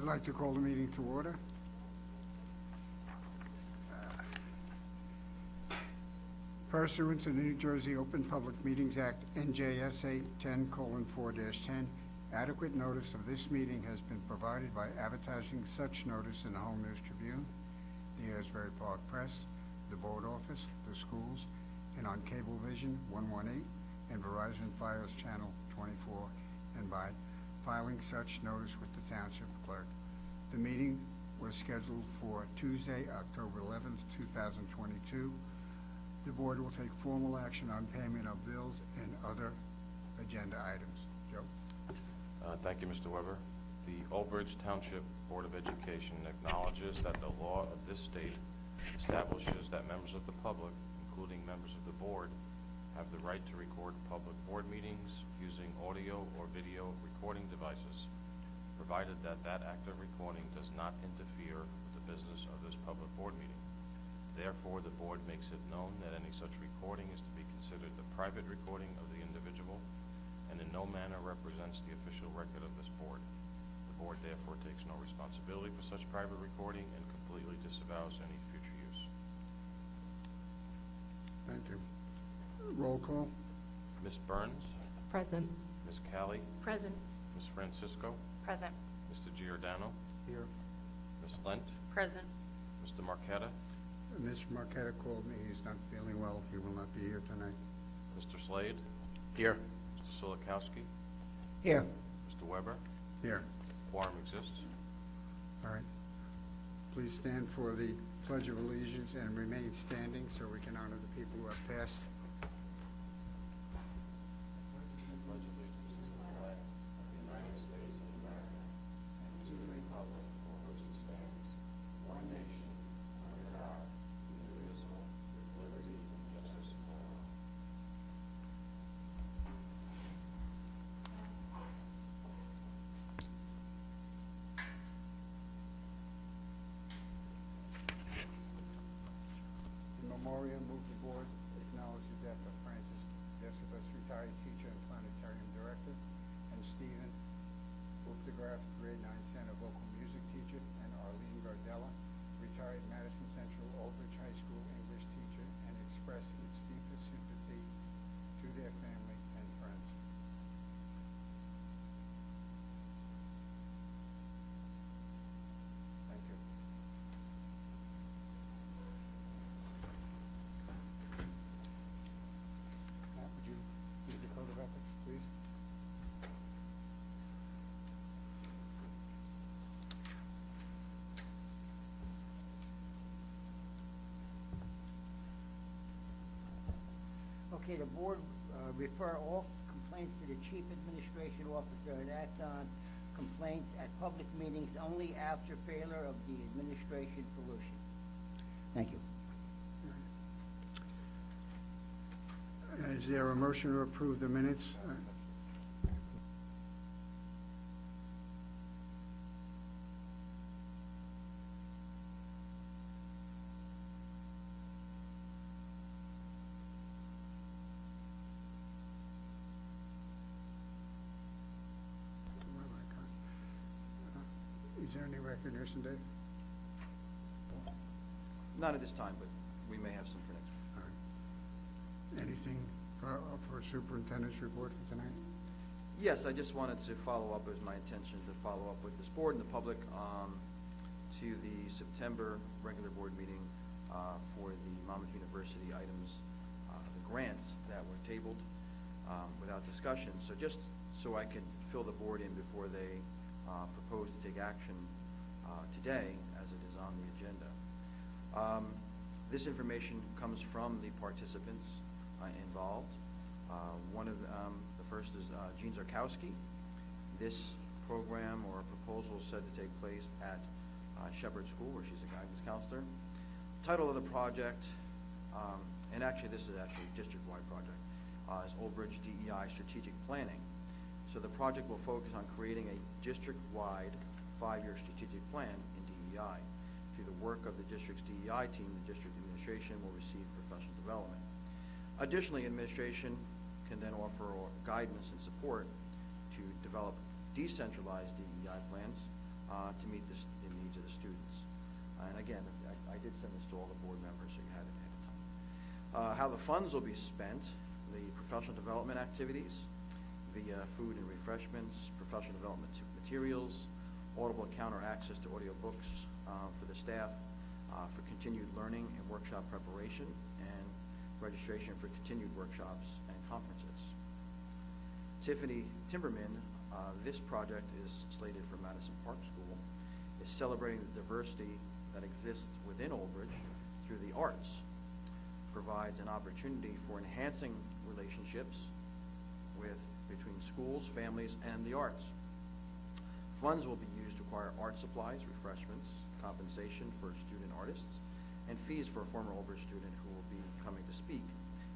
like to call the meeting to order. Pursuant to the New Jersey Open Public Meetings Act, NJSA 10:4-10, adequate notice of this meeting has been provided by advertising such notice in the Home News Tribune, the Asbury Park Press, the Board Office, the schools, and on Cablevision 118 and Verizon Fios Channel 24, and by filing such notice with the Township Clerk. The meeting was scheduled for Tuesday, October 11th, 2022. The Board will take formal action on payment of bills and other agenda items. Joe? Thank you, Mr. Weber. The Old Bridge Township Board of Education acknowledges that the law of this state establishes that members of the public, including members of the board, have the right to record public board meetings using audio or video recording devices, provided that that act of recording does not interfere with the business of this public board meeting. Therefore, the board makes it known that any such recording is to be considered the private recording of the individual and in no manner represents the official record of this board. The board therefore takes no responsibility for such private recording and completely disavows any future use. Thank you. Roll call. Ms. Burns? Present. Ms. Callie? Present. Ms. Francisco? Present. Mr. Giordano? Here. Ms. Lent? Present. Mr. Marqueta? Mr. Marqueta called me. He's not feeling well. He will not be here tonight. Mr. Slade? Here. Mr. Silikowski? Here. Mr. Weber? Here. Quorum exists. All right. Please stand for the Pledge of Allegiance and remain standing so we can honor the people who have passed. Memorial, move the board acknowledge the death of Francis Decibus, retired teacher and planetarium director, and Stephen Uchtdegraff, grade 9 center vocal music teacher, and Arlene Gardella, retired Madison Central Oldbridge High School English teacher, and express its deepest sympathy to their family and friends. Thank you. Matt, would you read the code of ethics, please? Okay, the board refer all complaints to the chief administration officer and act on complaints at public meetings only after failure of the administration solution. Thank you. Is there a motion to approve the minutes? Is there any recognition, Dave? Not at this time, but we may have some for next week. All right. Anything for superintendent's report for tonight? Yes, I just wanted to follow up. It was my intention to follow up with this board and the public to the September regular board meeting for the Monmouth University items, the grants that were tabled without discussion. So just so I could fill the board in before they propose to take action today, as it is on the agenda. This information comes from the participants involved. One of the first is Jean Zarkowski. This program or proposal is said to take place at Shepherd School, where she's a guidance counselor. Title of the project, and actually this is actually a district-wide project, is Old Bridge DEI Strategic Planning. So the project will focus on creating a district-wide 5-year strategic plan in DEI. Through the work of the district's DEI team, the district administration will receive professional development. Additionally, administration can then offer guidance and support to develop decentralized DEI plans to meet the needs of the students. And again, I did send this to all the board members, so you had it ahead of time. How the funds will be spent: the professional development activities via food and refreshments, professional development materials, audible counter access to audiobooks for the staff, for continued learning and workshop preparation, and registration for continued workshops and conferences. Tiffany Timberman, this project is slated for Madison Park School, is celebrating the diversity that exists within Old Bridge through the arts, provides an opportunity for enhancing relationships between schools, families, and the arts. Funds will be used to acquire art supplies, refreshments, compensation for student artists, and fees for a former Old Bridge student who will be coming to speak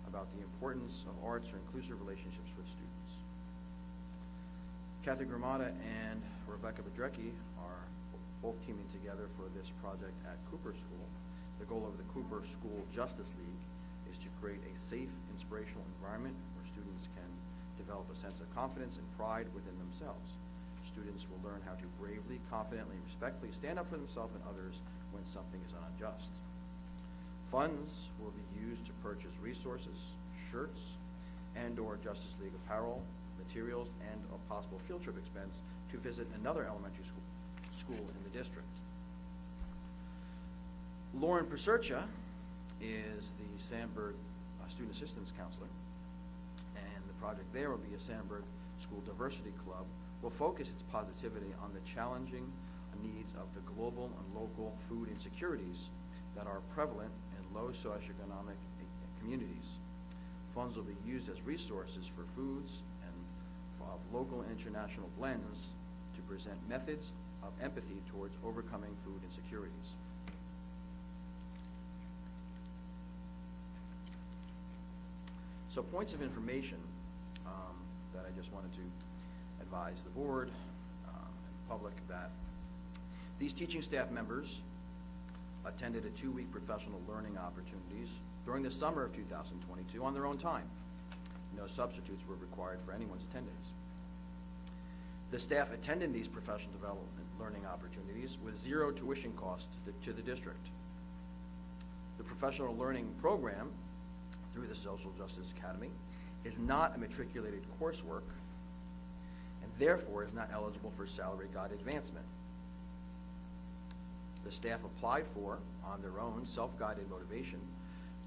about the importance of arts or inclusive relationships with students. Kathy Gramada and Rebecca Bedrecki are both teaming together for this project at Cooper School. The goal of the Cooper School Justice League is to create a safe, inspirational environment where students can develop a sense of confidence and pride within themselves. Students will learn how to bravely, confidently, and respectfully stand up for themselves and others when something is unjust. Funds will be used to purchase resources, shirts, and/or Justice League apparel, materials, and a possible field trip expense to visit another elementary school in the district. Lauren Presercha is the Sandburg Student Assistance Counselor, and the project there will be a Sandburg School Diversity Club will focus its positivity on the challenging needs of the global and local food insecurities that are prevalent in low socioeconomic communities. Funds will be used as resources for foods and of local and international blends to present methods of empathy towards overcoming food insecurities. So points of information that I just wanted to advise the board and the public that these teaching staff members attended a 2-week professional learning opportunities during the summer of 2022 on their own time. No substitutes were required for anyone's attendance. The staff attending these professional development learning opportunities with zero tuition cost to the district. The professional learning program through the Social Justice Academy is not a matriculated coursework and therefore is not eligible for salary guide advancement. The staff applied for, on their own, self-guided motivation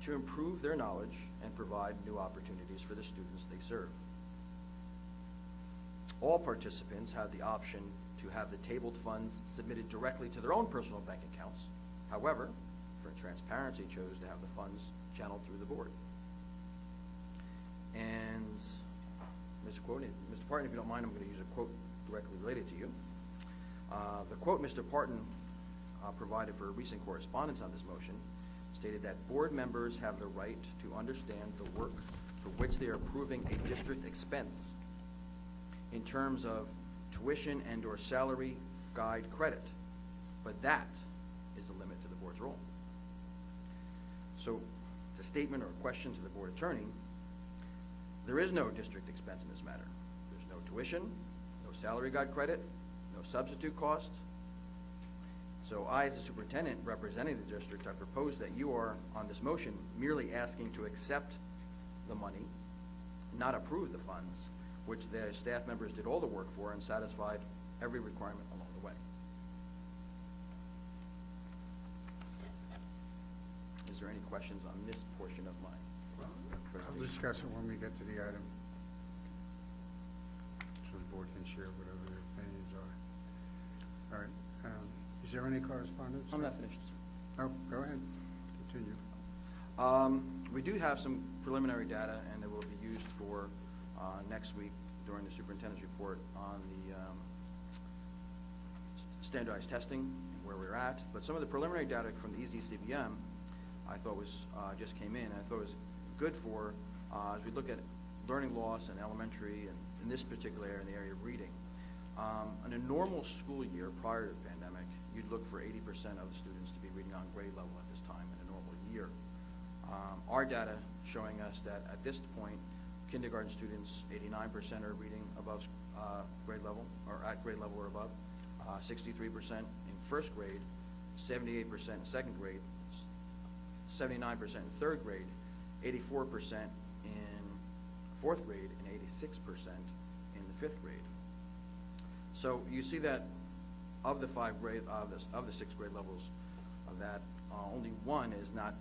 to improve their knowledge and provide new opportunities for the students they serve. All participants have the option to have the tabled funds submitted directly to their own personal bank accounts. However, for transparency, chose to have the funds channeled through the board. And Mr. Parton, if you don't mind, I'm going to use a quote directly related to you. The quote Mr. Parton provided for recent correspondence on this motion stated that board members have the right to understand the work for which they are approving a district expense in terms of tuition and/or salary guide credit, but that is the limit to the board's role. So, it's a statement or a question to the board attorney. There is no district expense in this matter. There's no tuition, no salary guide credit, no substitute cost. So I, as a superintendent representing the district, I propose that you are, on this motion, merely asking to accept the money, not approve the funds, which the staff members did all the work for and satisfied every requirement along the way. Is there any questions on this portion of my I'll presentation? discuss it when we get to the item, so the board can share whatever their opinions are. All right, is there any correspondence? I'm not finished. Oh, go ahead, continue. We do have some preliminary data, and it will be used for next week during the superintendent's report on the standardized testing and where we're at. But some of the preliminary data from the EZCBM I thought was just came in. I thought was good for as we look at learning loss in elementary and in this particular area, in the area of reading. In a normal school year prior to the pandemic, you'd look for 80% of the students to be reading on grade level at this time in a normal year. Our data showing us that at this point, kindergarten students, 89% are reading above grade level, or at grade level or above. 63% in first grade, 78% in second grade, 79% in third grade, 84% in fourth grade, and 86% in the fifth grade. So you see that of the of the sixth grade levels, of that, only one is not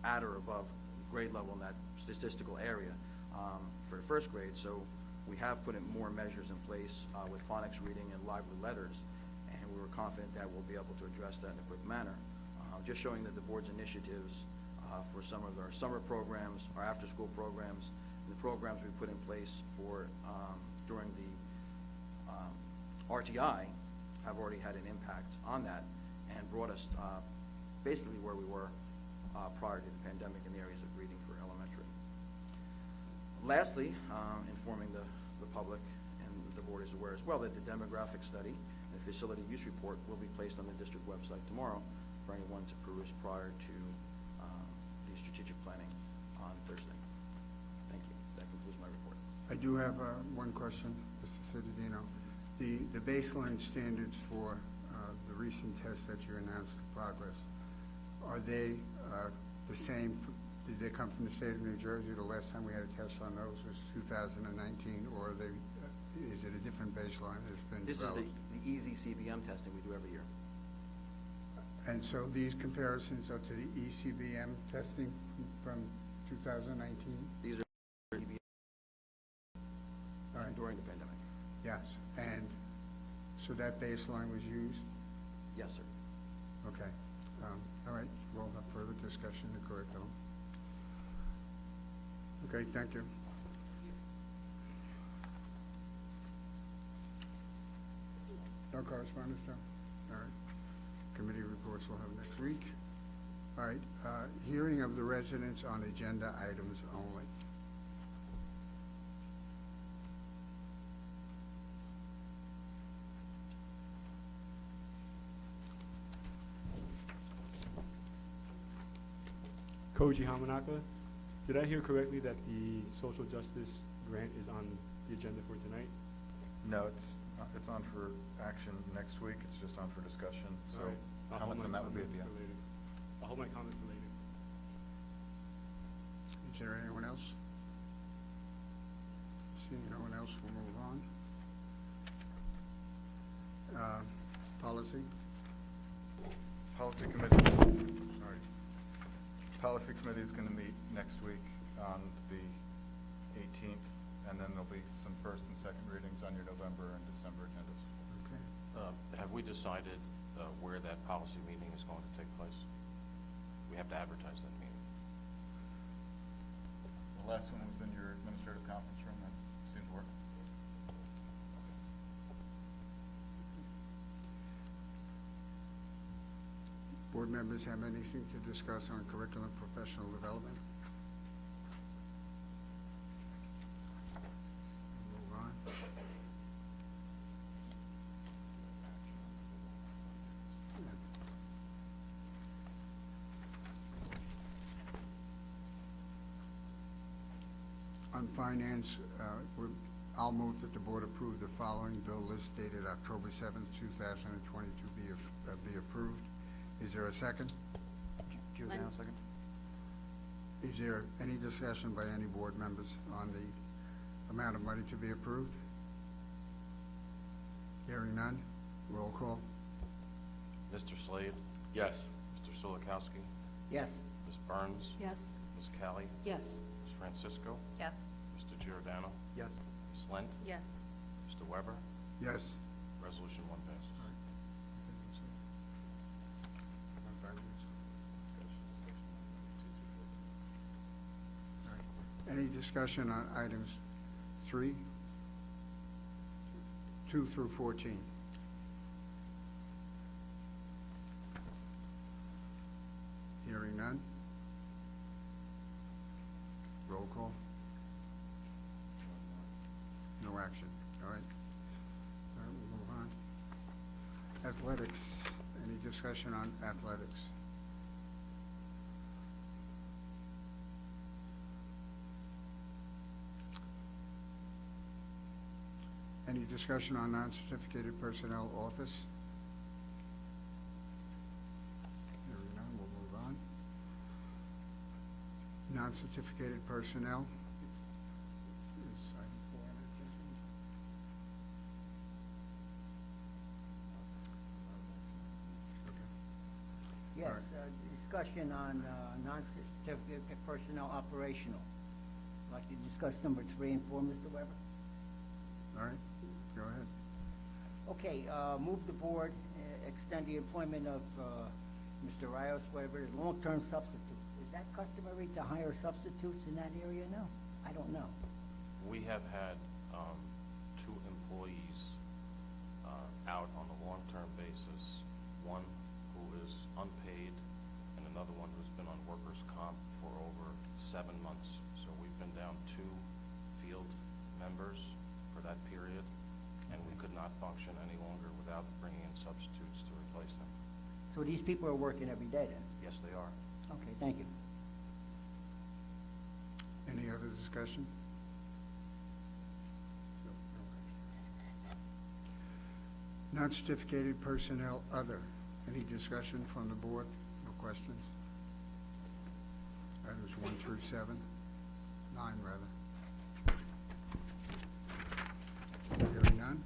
at or above grade level in that statistical area for the first grade. So we have put in more measures in place with phonics reading and lively letters, and we were confident that we'll be able to address that in a quick manner. Just showing that the board's initiatives for some of our summer programs, our after-school programs, and the programs we put in place for during the RTI have already had an impact on that and brought us basically where we were prior to the pandemic in the areas of reading for elementary. Lastly, informing the public, and the board is aware as well, that the demographic study and the facility use report will be placed on the district website tomorrow for anyone to peruse prior to the strategic planning on Thursday. Thank you. That concludes my report. I do have one question, Mr. Cittadino. The baseline standards for the recent tests that you announced the progress, are they the same? Did they come from the state of New Jersey? The last time we had a test on those was 2019, or are they, is it a different baseline that's been developed? This is the easy CBM testing we do every year. And so these comparisons are to the ECBM testing from 2019? These are CBM All right. during the pandemic. Yes, and so that baseline was used? Yes, sir. Okay. All right, we'll have further discussion in the curriculum. Okay, thank you. No correspondence, Joe? All right. Committee reports we'll have next week. All right, hearing of the residents on agenda items only. Koji Hamanaka, did I hear correctly that the social justice grant is on the agenda for tonight? No, it's on for action next week. It's just on for discussion. So All right. I'll hold comments my on that would be at the comments end. for later. I'll hold my comments for later. Is there anyone else? Seeing no one else, we'll move on. Policy? Policy committee. Sorry. Policy committee is going to meet next week on the 18th, and then there'll be some first and second readings on your November and December agendas. Okay. Have we decided where that policy meeting is going to take place? We have to advertise that meeting. The last one was in your administrative conference room. That seemed to work. Board members have anything to discuss on curriculum professional development? Move on. On finance, I'll move that the board approve the following bill list dated October 7th, 2022 be approved. Is there a second? Giordano, second. Is there any discussion by any board members on the amount of money to be approved? Hearing none, roll call. Mr. Slade? Yes. Mr. Solikowski? Yes. Ms. Burns? Yes. Ms. Kelly? Yes. Ms. Francisco? Yes. Mr. Giordano? Yes. Ms. Lent? Yes. Mr. Weber? Yes. Resolution 1 passes. Any discussion on items 2 through 14? Hearing none. Roll call. No action. All right. All right, we'll move on. Athletics. Any discussion on athletics? Any discussion on non-certificated personnel office? Non-certificated personnel. Is item 4 on our agenda? Okay. Yes, All right. discussion on non-certificate personnel operational. I'd like to discuss number 3 and 4, Mr. Weber. All right, go ahead. Okay, move the board, extend the employment of Mr. Rios Weber as long-term substitute. Is that customary to hire substitutes in that area now? I don't know. We have had 2 employees out on a long-term basis, one who is unpaid and another one who's been on workers' comp for over 7 months. So we've been down 2 field members for that period, and we could not function any longer without bringing in substitutes to replace them. So these people are working every day then? Yes, they are. Okay, thank you. Any other discussion? Non-certificated personnel, other. Any discussion from the board? No questions? Items 1 through 7, 9 rather. Hearing none.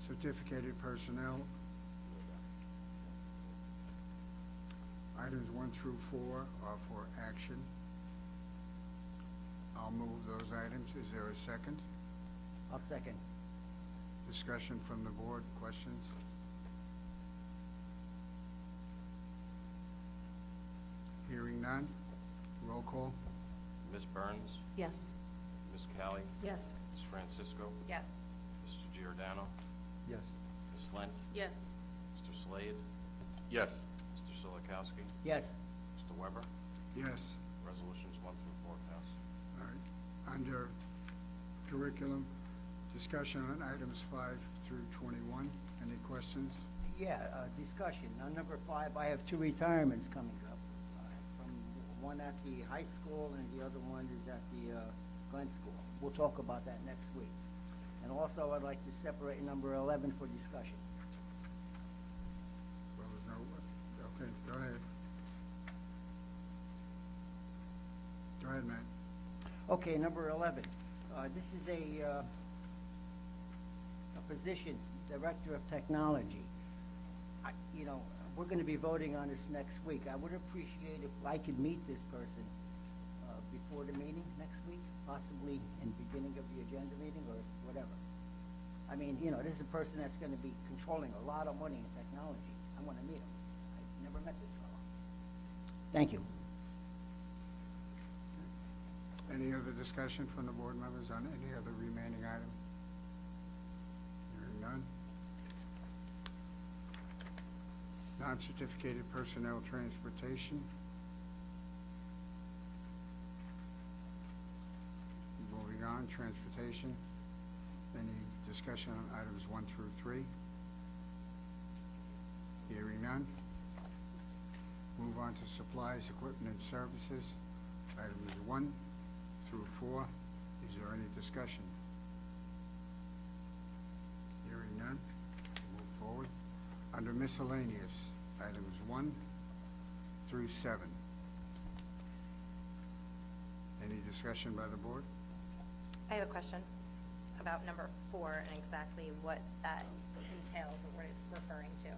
Certificated personnel. Items 1 through 4 are for action. I'll move those items. Is there a second? I'll second. Discussion from the board, questions? Hearing none. Roll call. Ms. Burns, Yes. Ms. Callie, Yes. Ms. Francisco, Yes. Mr. Giordano, Yes. Ms. Lent, Yes. Mr. Slade, Yes. Mr. Silikowski, Yes. Mr. Weber. Yes. Resolutions 1 through 4 pass. All right. Under curriculum, discussion on items 5 through 21. Any questions? Yeah, discussion. On number 5, I have 2 retirements coming up. From one at the high school and the other one is at the Glen School. We'll talk about that next week. And also, I'd like to separate number 11 for discussion. Well, there's no, okay, go ahead. Go ahead, Matt. Okay, number 11. This is a position, Director of Technology. We're going to be voting on this next week. I would appreciate if I could meet this person before the meeting next week, possibly in the beginning of the agenda meeting or whatever. I mean, this is a person that's going to be controlling a lot of money in technology. I want to meet him. I've never met this fellow. Thank you. Any other discussion from the board members on any other remaining item? Hearing none. Non-certificated personnel transportation. Moving on, transportation. Any discussion on items 1 through 3? Hearing none. Move on to supplies, equipment, and services. Items 1 through 4. Is there any discussion? Hearing none. Move forward. Under miscellaneous, items 1 through 7. Any discussion by the board? I have a question about number 4 and exactly what that entails or what it's referring to.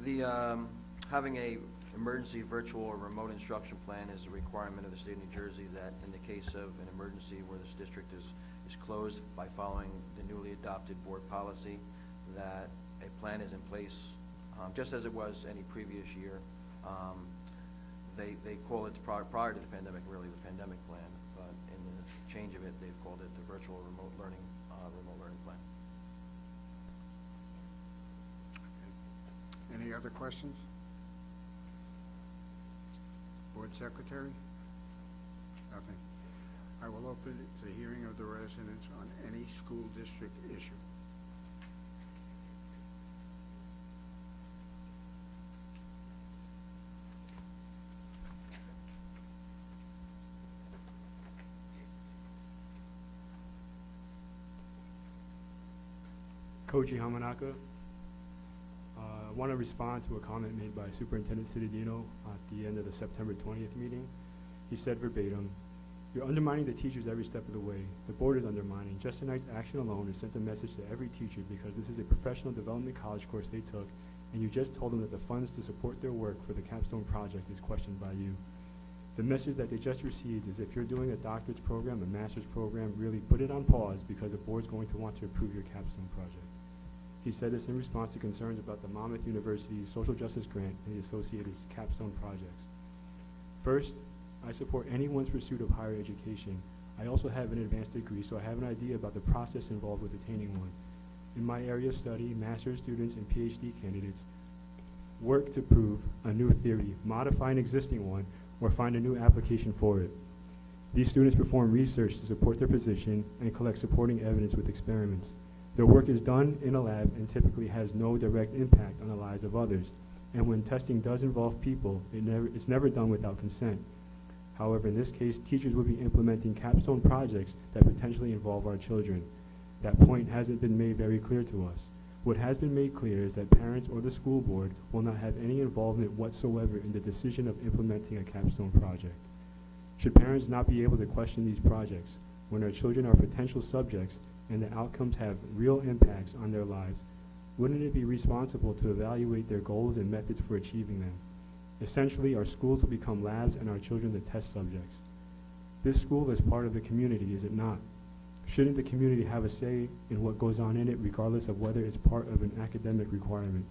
The, having a emergency virtual or remote instruction plan is a requirement of the state of New Jersey that in the case of an emergency where this district is closed by following the newly adopted board policy, that a plan is in place, just as it was any previous year. They call it prior to the pandemic, really the pandemic plan, but in the change of it, they've called it the virtual remote learning plan. Any other questions? Board Secretary? Nothing. I will open it to hearing of the residents on any school district issue. Koji Hamanaka. want to respond to a comment made by Superintendent Citadino at the end of the September 20th meeting. He said verbatim, "You're undermining the teachers every step of the way. The board is undermining. Just tonight's action alone has sent a message to every teacher because this is a professional development college course they took, and you just told them that the funds to support their work for the capstone project is questioned by you. The message that they just received is if you're doing a doctorate's program, a master's program, really put it on pause because the board's going to want to approve your capstone project." He said this in response to concerns about the Monmouth University's social justice grant and the associated capstone projects. First, I support anyone's pursuit of higher education. I also have an advanced degree, so I have an idea about the process involved with attaining one. In my area of study, master's students and PhD candidates work to prove a new theory, modify an existing one, or find a new application for it. These students perform research to support their position and collect supporting evidence with experiments. Their work is done in a lab and typically has no direct impact on the lives of others. And when testing does involve people, it's never done without consent. However, in this case, teachers will be implementing capstone projects that potentially involve our children. That point hasn't been made very clear to us. What has been made clear is that parents or the school board will not have any involvement whatsoever in the decision of implementing a capstone project. Should parents not be able to question these projects when our children are potential subjects and the outcomes have real impacts on their lives? Wouldn't it be responsible to evaluate their goals and methods for achieving them? Essentially, our schools will become labs and our children the test subjects. This school is part of the community, is it not? Shouldn't the community have a say in what goes on in it, regardless of whether it's part of an academic requirement,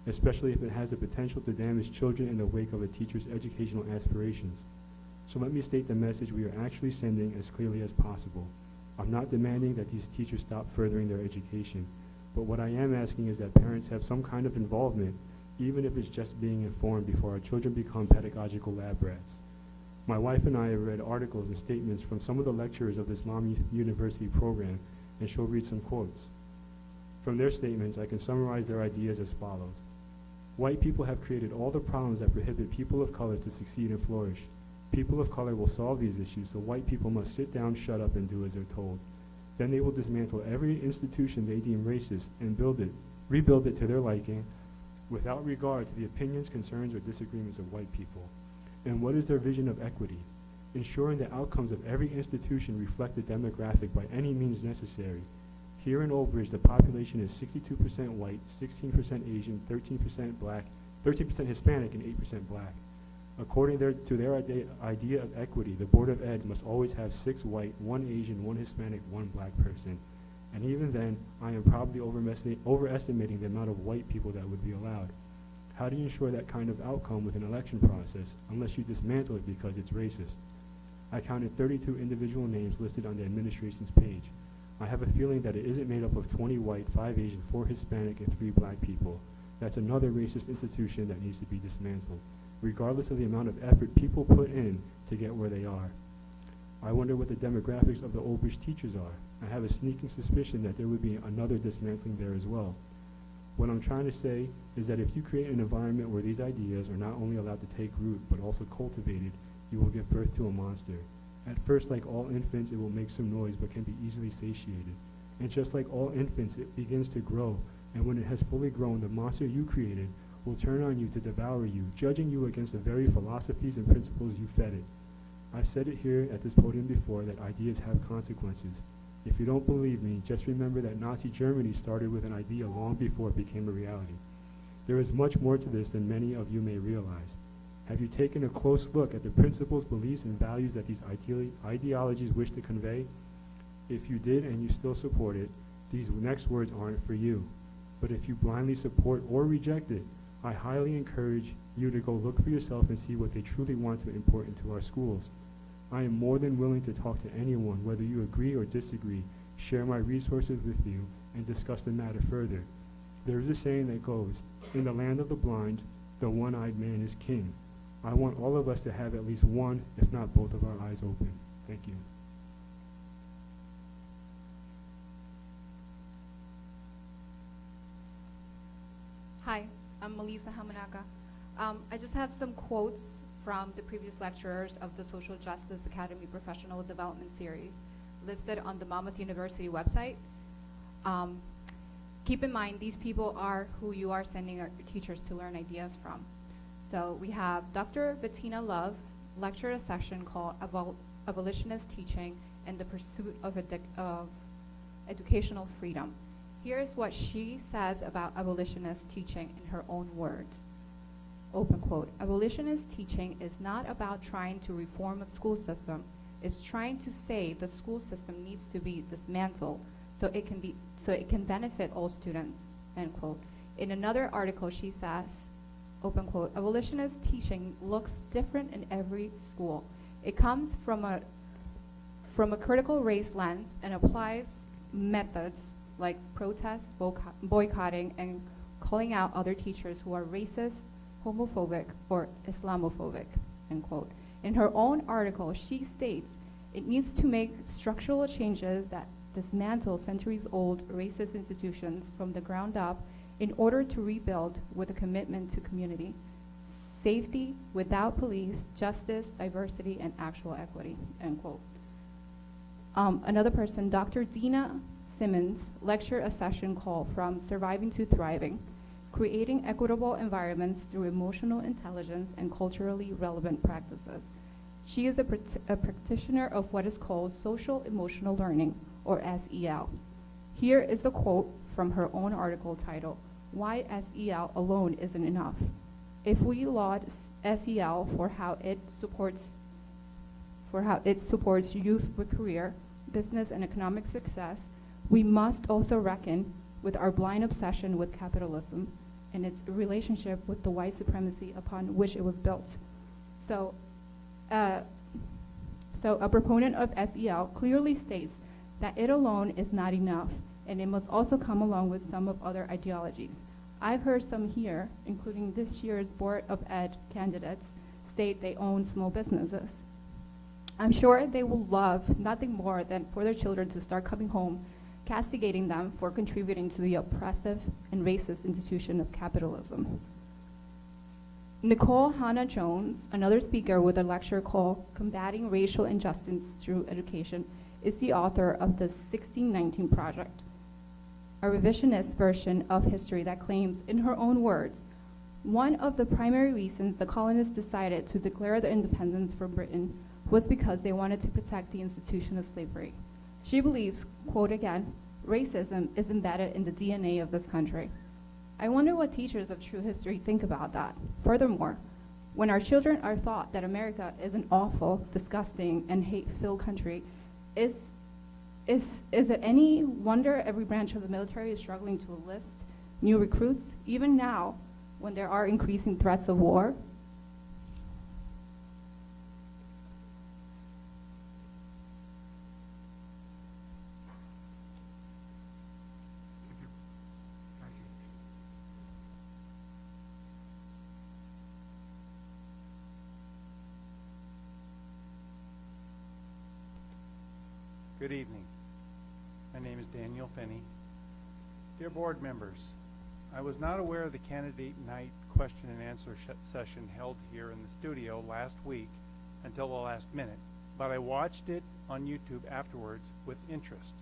especially if it has the potential to damage children in the wake of a teacher's educational aspirations? So let me state the message we are actually sending as clearly as possible. I'm not demanding that these teachers stop furthering their education, but what I am asking is that parents have some kind of involvement, even if it's just being informed before our children become pedagogical lab rats. My wife and I have read articles and statements from some of the lecturers of this Monmouth University program, and she'll read some quotes. From their statements, I can summarize their ideas as follows. White people have created all the problems that prohibit people of color to succeed and flourish. People of color will solve these issues, so white people must sit down, shut up, and do as they're told. Then they will dismantle every institution they deem racist and rebuild it to their liking without regard to the opinions, concerns, or disagreements of white people. And what is their vision of equity? Ensuring the outcomes of every institution reflect the demographic by any means necessary. Here in Old Bridge, the population is 62% white, 16% Asian, 13% black, 13% Hispanic, and 8% black. According to their idea of equity, the Board of Ed must always have 6 white, 1 Asian, 1 Hispanic, 1 black person. And even then, I am probably overestimating the amount of white people that would be allowed. How do you ensure that kind of outcome with an election process unless you dismantle it because it's racist? I counted 32 individual names listed on the administration's page. I have a feeling that it isn't made up of 20 white, 5 Asian, 4 Hispanic, and 3 black people. That's another racist institution that needs to be dismantled, regardless of the amount of effort people put in to get where they are. I wonder what the demographics of the Old Bridge teachers are. I have a sneaking suspicion that there would be another dismantling there as well. What I'm trying to say is that if you create an environment where these ideas are not only allowed to take root, but also cultivated, you will give birth to a monster. At first, like all infants, it will make some noise, but can be easily satiated. And just like all infants, it begins to grow, and when it has fully grown, the monster you created will turn on you to devour you, judging you against the very philosophies and principles you fed it. I've said it here at this podium before that ideas have consequences. If you don't believe me, just remember that Nazi Germany started with an idea long before it became a reality. There is much more to this than many of you may realize. Have you taken a close look at the principles, beliefs, and values that these ideologies wish to convey? If you did and you still support it, these next words aren't for you. But if you blindly support or reject it, I highly encourage you to go look for yourself and see what they truly want to import into our schools. I am more than willing to talk to anyone, whether you agree or disagree, share my resources with you, and discuss the matter further. There is a saying that goes, in the land of the blind, the one-eyed man is king. I want all of us to have at least one, if not both of our eyes open. Thank you. Hi, I'm Melissa Hamanaka. I just have some quotes from the previous lecturers of the Social Justice Academy Professional Development Series listed on the Monmouth University website. Keep in mind, these people are who you are sending our teachers to learn ideas from. So we have Dr. Bettina Love lectured a session called Abolitionist Teaching and the Pursuit of Educational Freedom. Here's what she says about abolitionist teaching in her own words. Open quote, abolitionist teaching is not about trying to reform a school system. It's trying to say the school system needs to be dismantled so it can benefit all students, end quote. In another article, she says, open quote, abolitionist teaching looks different in every school. It comes from a critical race lens and applies methods like protest, boycotting, and calling out other teachers who are racist, homophobic, or Islamophobic, end quote. In her own article, she states it needs to make structural changes that dismantle centuries-old racist institutions from the ground up in order to rebuild with a commitment to community, safety without police, justice, diversity, and actual equity, end quote. Another person, Dr. Dina Simmons, lectured a session called From Surviving to Thriving, Creating Equitable Environments Through Emotional Intelligence and Culturally Relevant Practices. She is a practitioner of what is called social emotional learning, or SEL. Here is a quote from her own article titled, Why SEL Alone Isn't Enough. If we laud SEL for how it supports youth with career, business, and economic success, we must also reckon with our blind obsession with capitalism and its relationship with the white supremacy upon which it was built. So a proponent of SEL clearly states that it alone is not enough, and it must also come along with some of other ideologies. I've heard some here, including this year's Board of Ed candidates, state they own small businesses. I'm sure they will love nothing more than for their children to start coming home, castigating them for contributing to the oppressive and racist institution of capitalism. Nicole Hannah Jones, another speaker with a lecture called Combating Racial Injustice Through Education, is the author of the 1619 Project, a revisionist version of history that claims, in her own words, one of the primary reasons the colonists decided to declare their independence from Britain was because they wanted to protect the institution of slavery. She believes, quote again, racism is embedded in the DNA of this country. I wonder what teachers of true history think about that. Furthermore, when our children are taught that America is an awful, disgusting, and hate-filled country, is it any wonder every branch of the military is struggling to enlist new recruits, even now when there are increasing threats of war? Thank you. Good evening. My name is Daniel Finney. Dear board members, I was not aware of the candidate night question and answer session held here in the studio last week until the last minute, but I watched it on YouTube afterwards with interest.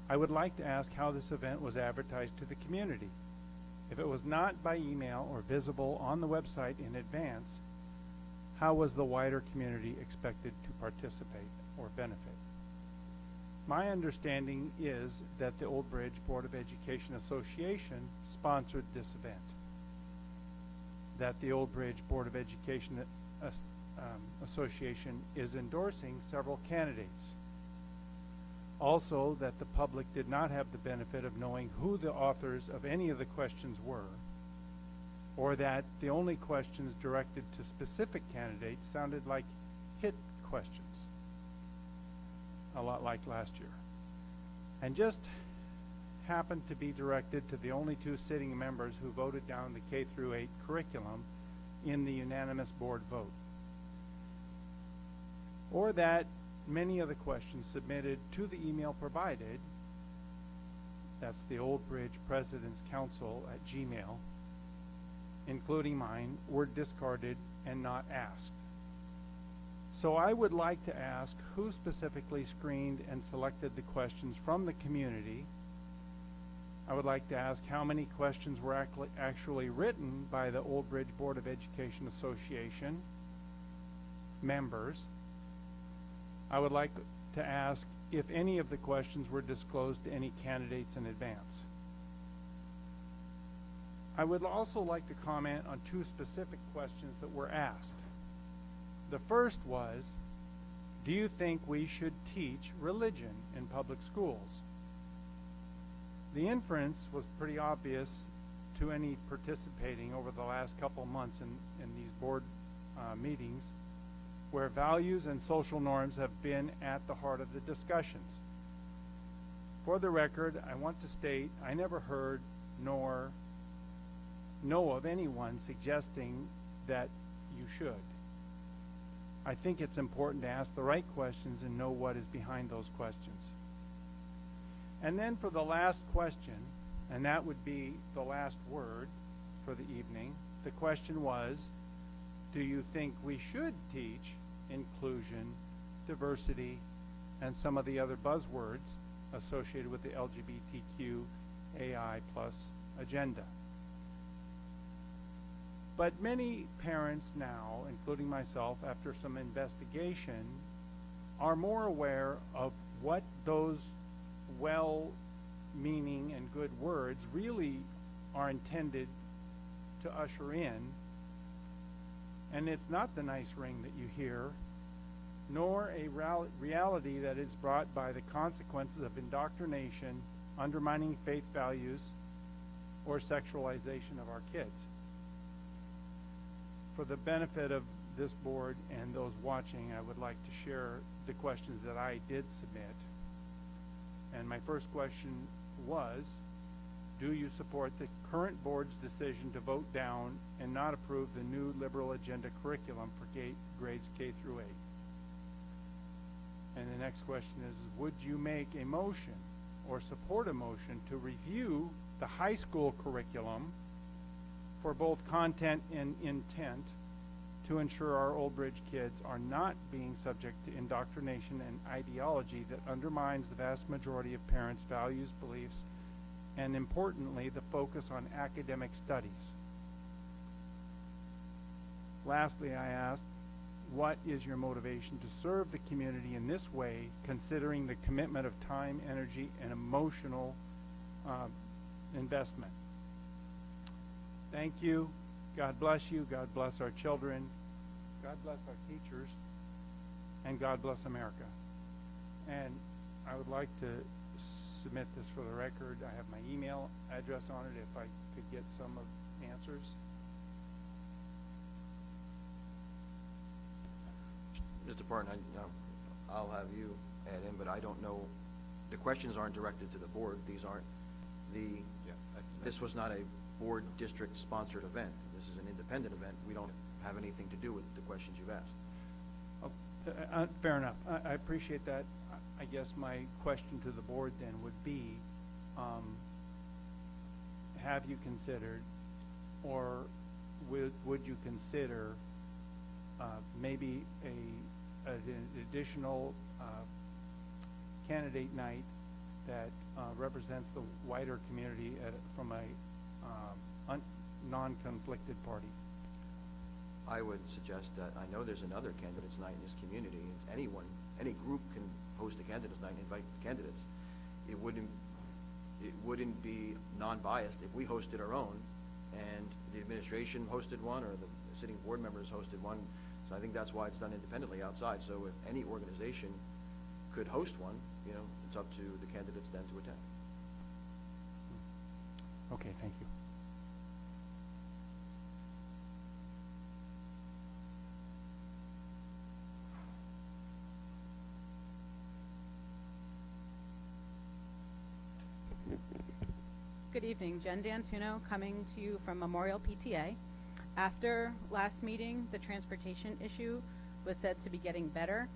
I would like to ask how this event was advertised to the community. If it was not by email or visible on the website in advance, how was the wider community expected to participate or benefit? My understanding is that the Old Bridge Board of Education Association sponsored this event, that the Old Bridge Board of Education Association is endorsing several candidates. Also, that the public did not have the benefit of knowing who the authors of any of the questions were, or that the only questions directed to specific candidates sounded like hit questions, a lot like last year, and just happened to be directed to the only two sitting members who voted down the K-8 curriculum in the unanimous board vote. Or that many of the questions submitted to the email provided, that's the Old Bridge President's Council at Gmail, including mine, were discarded and not asked. So I would like to ask who specifically screened and selected the questions from the community I would like to ask how many questions were actually written by the Old Bridge Board of Education Association members. I would like to ask if any of the questions were disclosed to any candidates in advance. I would also like to comment on two specific questions that were asked. The first was, do you think we should teach religion in public schools? The inference was pretty obvious to any participating over the last couple months in these board meetings, where values and social norms have been at the heart of the discussions. For the record, I want to state I never heard nor know of anyone suggesting that you should. I think it's important to ask the right questions and know what is behind those questions. And then for the last question, and that would be the last word for the evening, the question was, do you think we should teach inclusion, diversity, and some of the other buzzwords associated with the LGBTQAI+ agenda? But many parents now, including myself, after some investigation, are more aware of what those well-meaning and good words really are intended to usher in. And it's not the nice ring that you hear, nor a reality that is brought by the consequences of indoctrination, undermining faith values, or sexualization of our kids. For the benefit of this board and those watching, I would like to share the questions that I did submit. And my first question was, do you support the current board's decision to vote down and not approve the new liberal agenda curriculum for grades K through 8? And the next question is, would you make a motion or support a motion to review the high school curriculum for both content and intent to ensure our Old Bridge kids are not being subject to indoctrination and ideology that undermines the vast majority of parents' values, beliefs, and importantly, the focus on academic studies? Lastly, I asked, what is your motivation to serve the community in this way, considering the commitment of time, energy, and emotional investment? Thank you. God bless you. God bless our children. God bless our teachers. And God bless America. And I would like to submit this for the record. I have my email address on it if I could get some of the answers. Mr. Parton, I'll have you add in, but I don't know, the questions aren't directed to the board. These aren't this was not a board district sponsored event. This is an independent event. We don't have anything to do with the questions you've asked. Fair enough. I appreciate that. I guess my question to the board then would be, have you considered, or would you consider maybe an additional candidate night that represents the wider community from a non-conflicted party? I would suggest that, I know there's another candidates night in this community. It's anyone, any group can host a candidates night and invite candidates. It wouldn't be non-biased if we hosted our own and the administration hosted one, or the sitting board members hosted one. So I think that's why it's done independently outside. So if any organization could host one, it's up to the candidates then to attend. Okay, thank you. Good evening, Jen D'Antuno coming to you from Memorial PTA. After last meeting, the transportation issue was said to be getting better.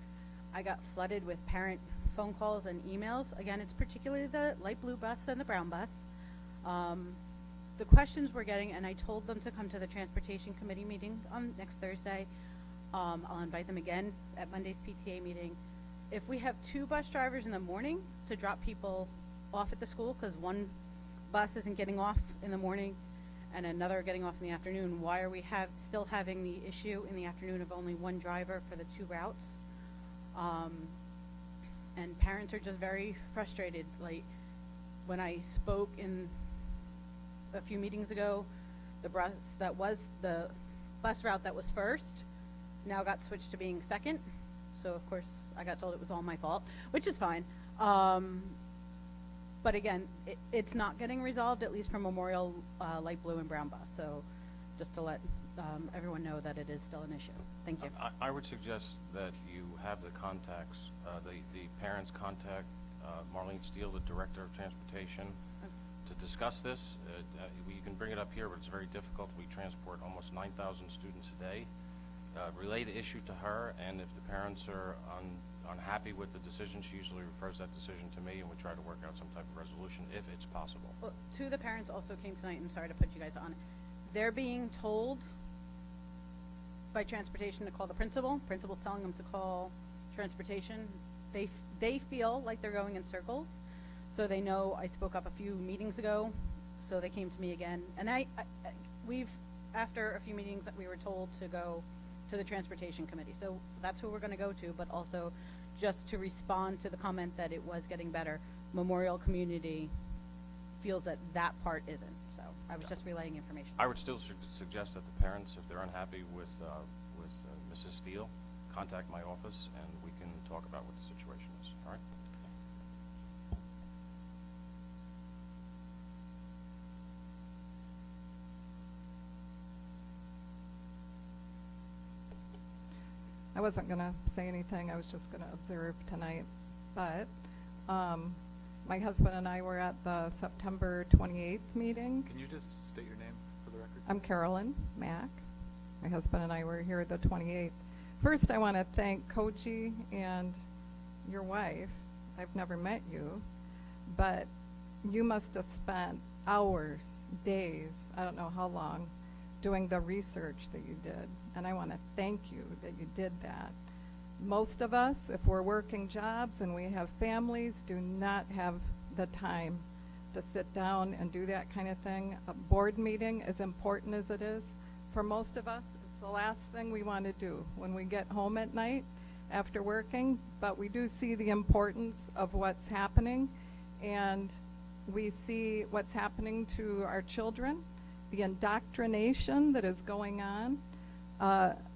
I got flooded with parent phone calls and emails. Again, it's particularly the light blue bus and the brown bus. The questions we're getting, and I told them to come to the Transportation Committee meeting on next Thursday. I'll invite them again at Monday's PTA meeting. If we have 2 bus drivers in the morning to drop people off at the school, because one bus isn't getting off in the morning and another getting off in the afternoon, why are we still having the issue in the afternoon of only one driver for the 2 routes? And parents are just very frustrated. Like, when I spoke in a few meetings ago, the bus route that was first now got switched to being second. So of course I got told it was all my fault, which is fine. But again, it's not getting resolved, at least for Memorial light blue and brown bus. So just to let everyone know that it is still an issue. Thank you. I would suggest that you have the contacts, the parents contact Marlene Steele, the Director of Transportation, to discuss this. You can bring it up here, but it's very difficult. We transport almost 9,000 students a day. Relay the issue to her, and if the parents are unhappy with the decision, she usually refers that decision to me, and we try to work out some type of resolution if it's possible. Well, 2 of the parents also came tonight, and sorry to put you guys on. They're being told by transportation to call the principal. Principal's telling them to call transportation. They feel like they're going in circles, so they know I spoke up a few meetings ago, so they came to me again. And we've, after a few meetings, that we were told to go to the transportation committee. So that's who we're going to go to, but also just to respond to the comment that it was getting better, Memorial community feels that that part isn't. So I was just relaying information. I would still suggest that the parents, if they're unhappy with Mrs. Steele, contact my office and we can talk about what the situation is. All right? I wasn't going to say anything. I was just going to observe tonight. But my husband and I were at the September 28th meeting. Can you just state your name for the record? I'm Carolyn Mack. My husband and I were here the 28th. First, I want to thank Koji and your wife. I've never met you, but you must have spent hours, days, I don't know how long, doing the research that you did. And I want to thank you that you did that. Most of us, if we're working jobs and we have families, do not have the time to sit down and do that kind of thing. A board meeting, as important as it is, for most of us, it's the last thing we want to do when we get home at night after working. But we do see the importance of what's happening, and we see what's happening to our children, the indoctrination that is going on.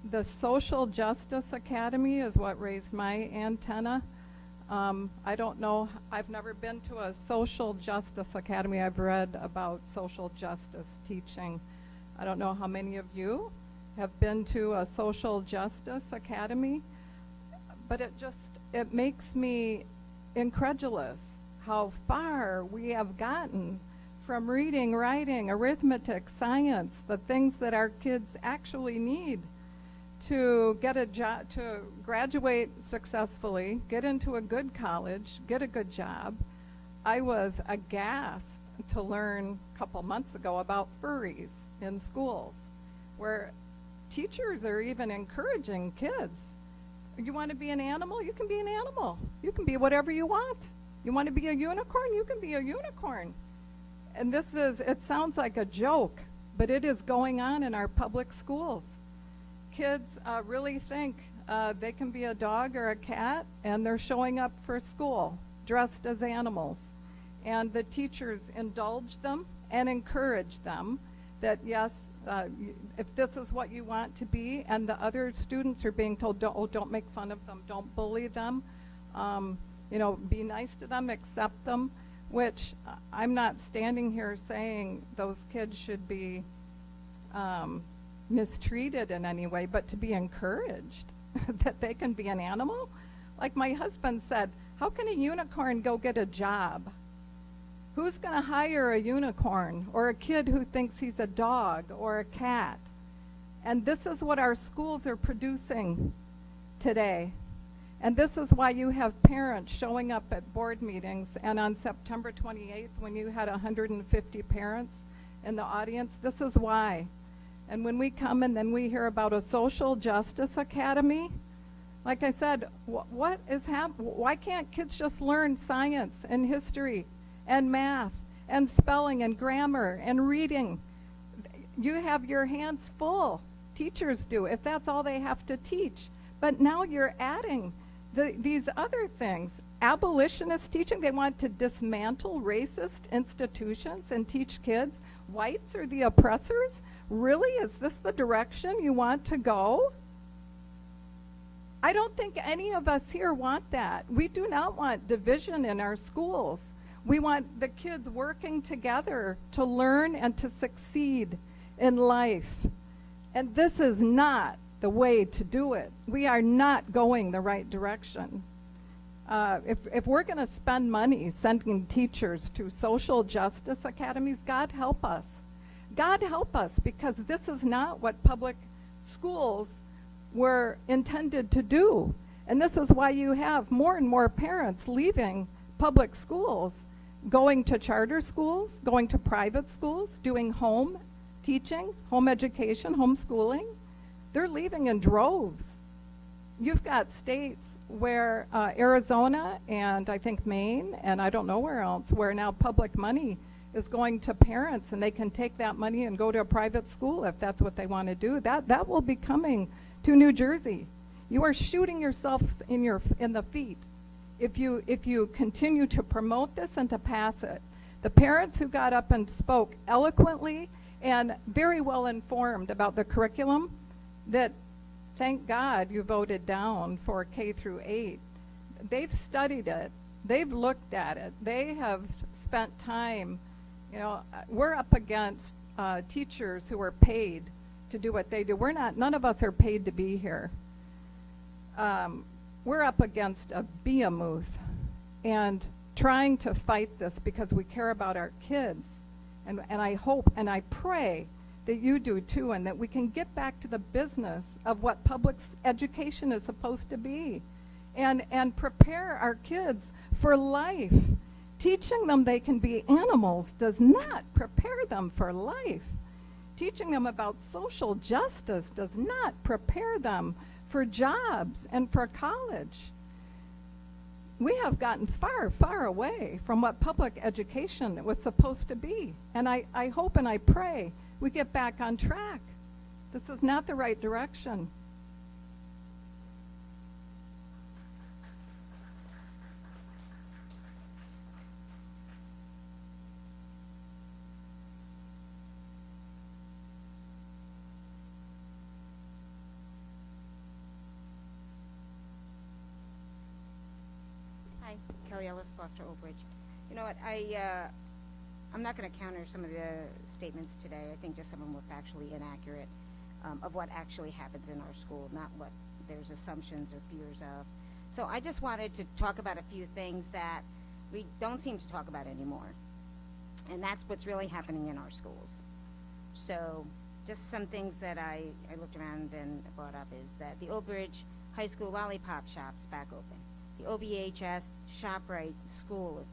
The Social Justice Academy is what raised my antenna. I don't know, I've never been to a Social Justice Academy. I've read about social justice teaching. I don't know how many of you have been to a Social Justice Academy, but it makes me incredulous how far we have gotten from reading, writing, arithmetic, science, the things that our kids actually need to get a job, to graduate successfully, get into a good college, get a good job. I was aghast to learn a couple months ago about furries in schools, where teachers are even encouraging kids. You want to be an animal? You can be an animal. You can be whatever you want. You want to be a unicorn? You can be a unicorn. And it sounds like a joke, but it is going on in our public schools. Kids really think they can be a dog or a cat, and they're showing up for school dressed as animals. And the teachers indulge them and encourage them that, yes, if this is what you want to be, and the other students are being told, don't make fun of them, don't bully them, be nice to them, accept them, which I'm not standing here saying those kids should be mistreated in any way, but to be encouraged that they can be an animal. Like my husband said, how can a unicorn go get a job? Who's going to hire a unicorn or a kid who thinks he's a dog or a cat? And this is what our schools are producing today. And this is why you have parents showing up at board meetings. And on September 28th, when you had 150 parents in the audience, this is why. And when we come and then we hear about a Social Justice Academy, like I said, what is happening? Why can't kids just learn science and history and math and spelling and grammar and reading. You have your hands full. Teachers do, if that's all they have to teach. But now you're adding these other things. Abolitionist teaching, they want to dismantle racist institutions and teach kids whites are the oppressors? Really? Is this the direction you want to go? I don't think any of us here want that. We do not want division in our schools. We want the kids working together to learn and to succeed in life. And this is not the way to do it. We are not going the right direction. If we're going to spend money sending teachers to social justice academies, God help us. God help us, because this is not what public schools were intended to do. And this is why you have more and more parents leaving public schools, going to charter schools, going to private schools, doing home teaching, home education, homeschooling. They're leaving in droves. You've got states where Arizona and I think Maine and I don't know where else, where now public money is going to parents and they can take that money and go to a private school if that's what they want to do. That will be coming to New Jersey. You are shooting yourself in the feet if you continue to promote this and to pass it. The parents who got up and spoke eloquently and very well informed about the curriculum, that thank God you voted down for K through 8. They've studied it. They've looked at it. They have spent time. You know, we're up against teachers who are paid to do what they do. None of us are paid to be here. We're up against a behemoth and trying to fight this because we care about our kids. And I hope and I pray that you do too, and that we can get back to the business of what public education is supposed to be, and prepare our kids for life. Teaching them they can be animals does not prepare them for life. Teaching them about social justice does not prepare them for jobs and for college. We have gotten far, far away from what public education was supposed to be. And I hope and I pray we get back on track. This is not the right direction. Hi, Kelly Ellis, Foster Oak Ridge. You know what, I'm not going to counter some of the statements today. I think just some of them were factually inaccurate of what actually happens in our school, not what there's assumptions or fears of. So I just wanted to talk about a few things that we don't seem to talk about anymore. And that's what's really happening in our schools. So just some things that I looked around and brought up is that the Oak Ridge High School Lollipop Shop's back open. The OBHS ShopRite school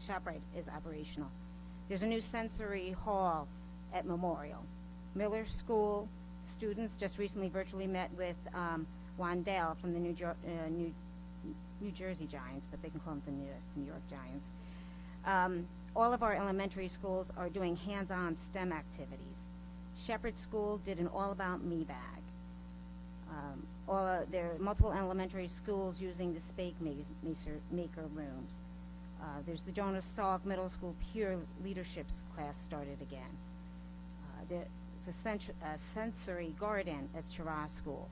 ShopRite is operational. There's a new sensory hall at Memorial. Miller School students just recently virtually met with Wandale from the New Jersey Giants, but they can call them the New York Giants. All of our elementary schools are doing hands-on STEM activities. Shepherd School did an All About Me bag. There are multiple elementary schools using the Spake Maker rooms. There's the Jonas Salk Middle School Peer Leaderships class started again. There's a sensory garden at Chirra School.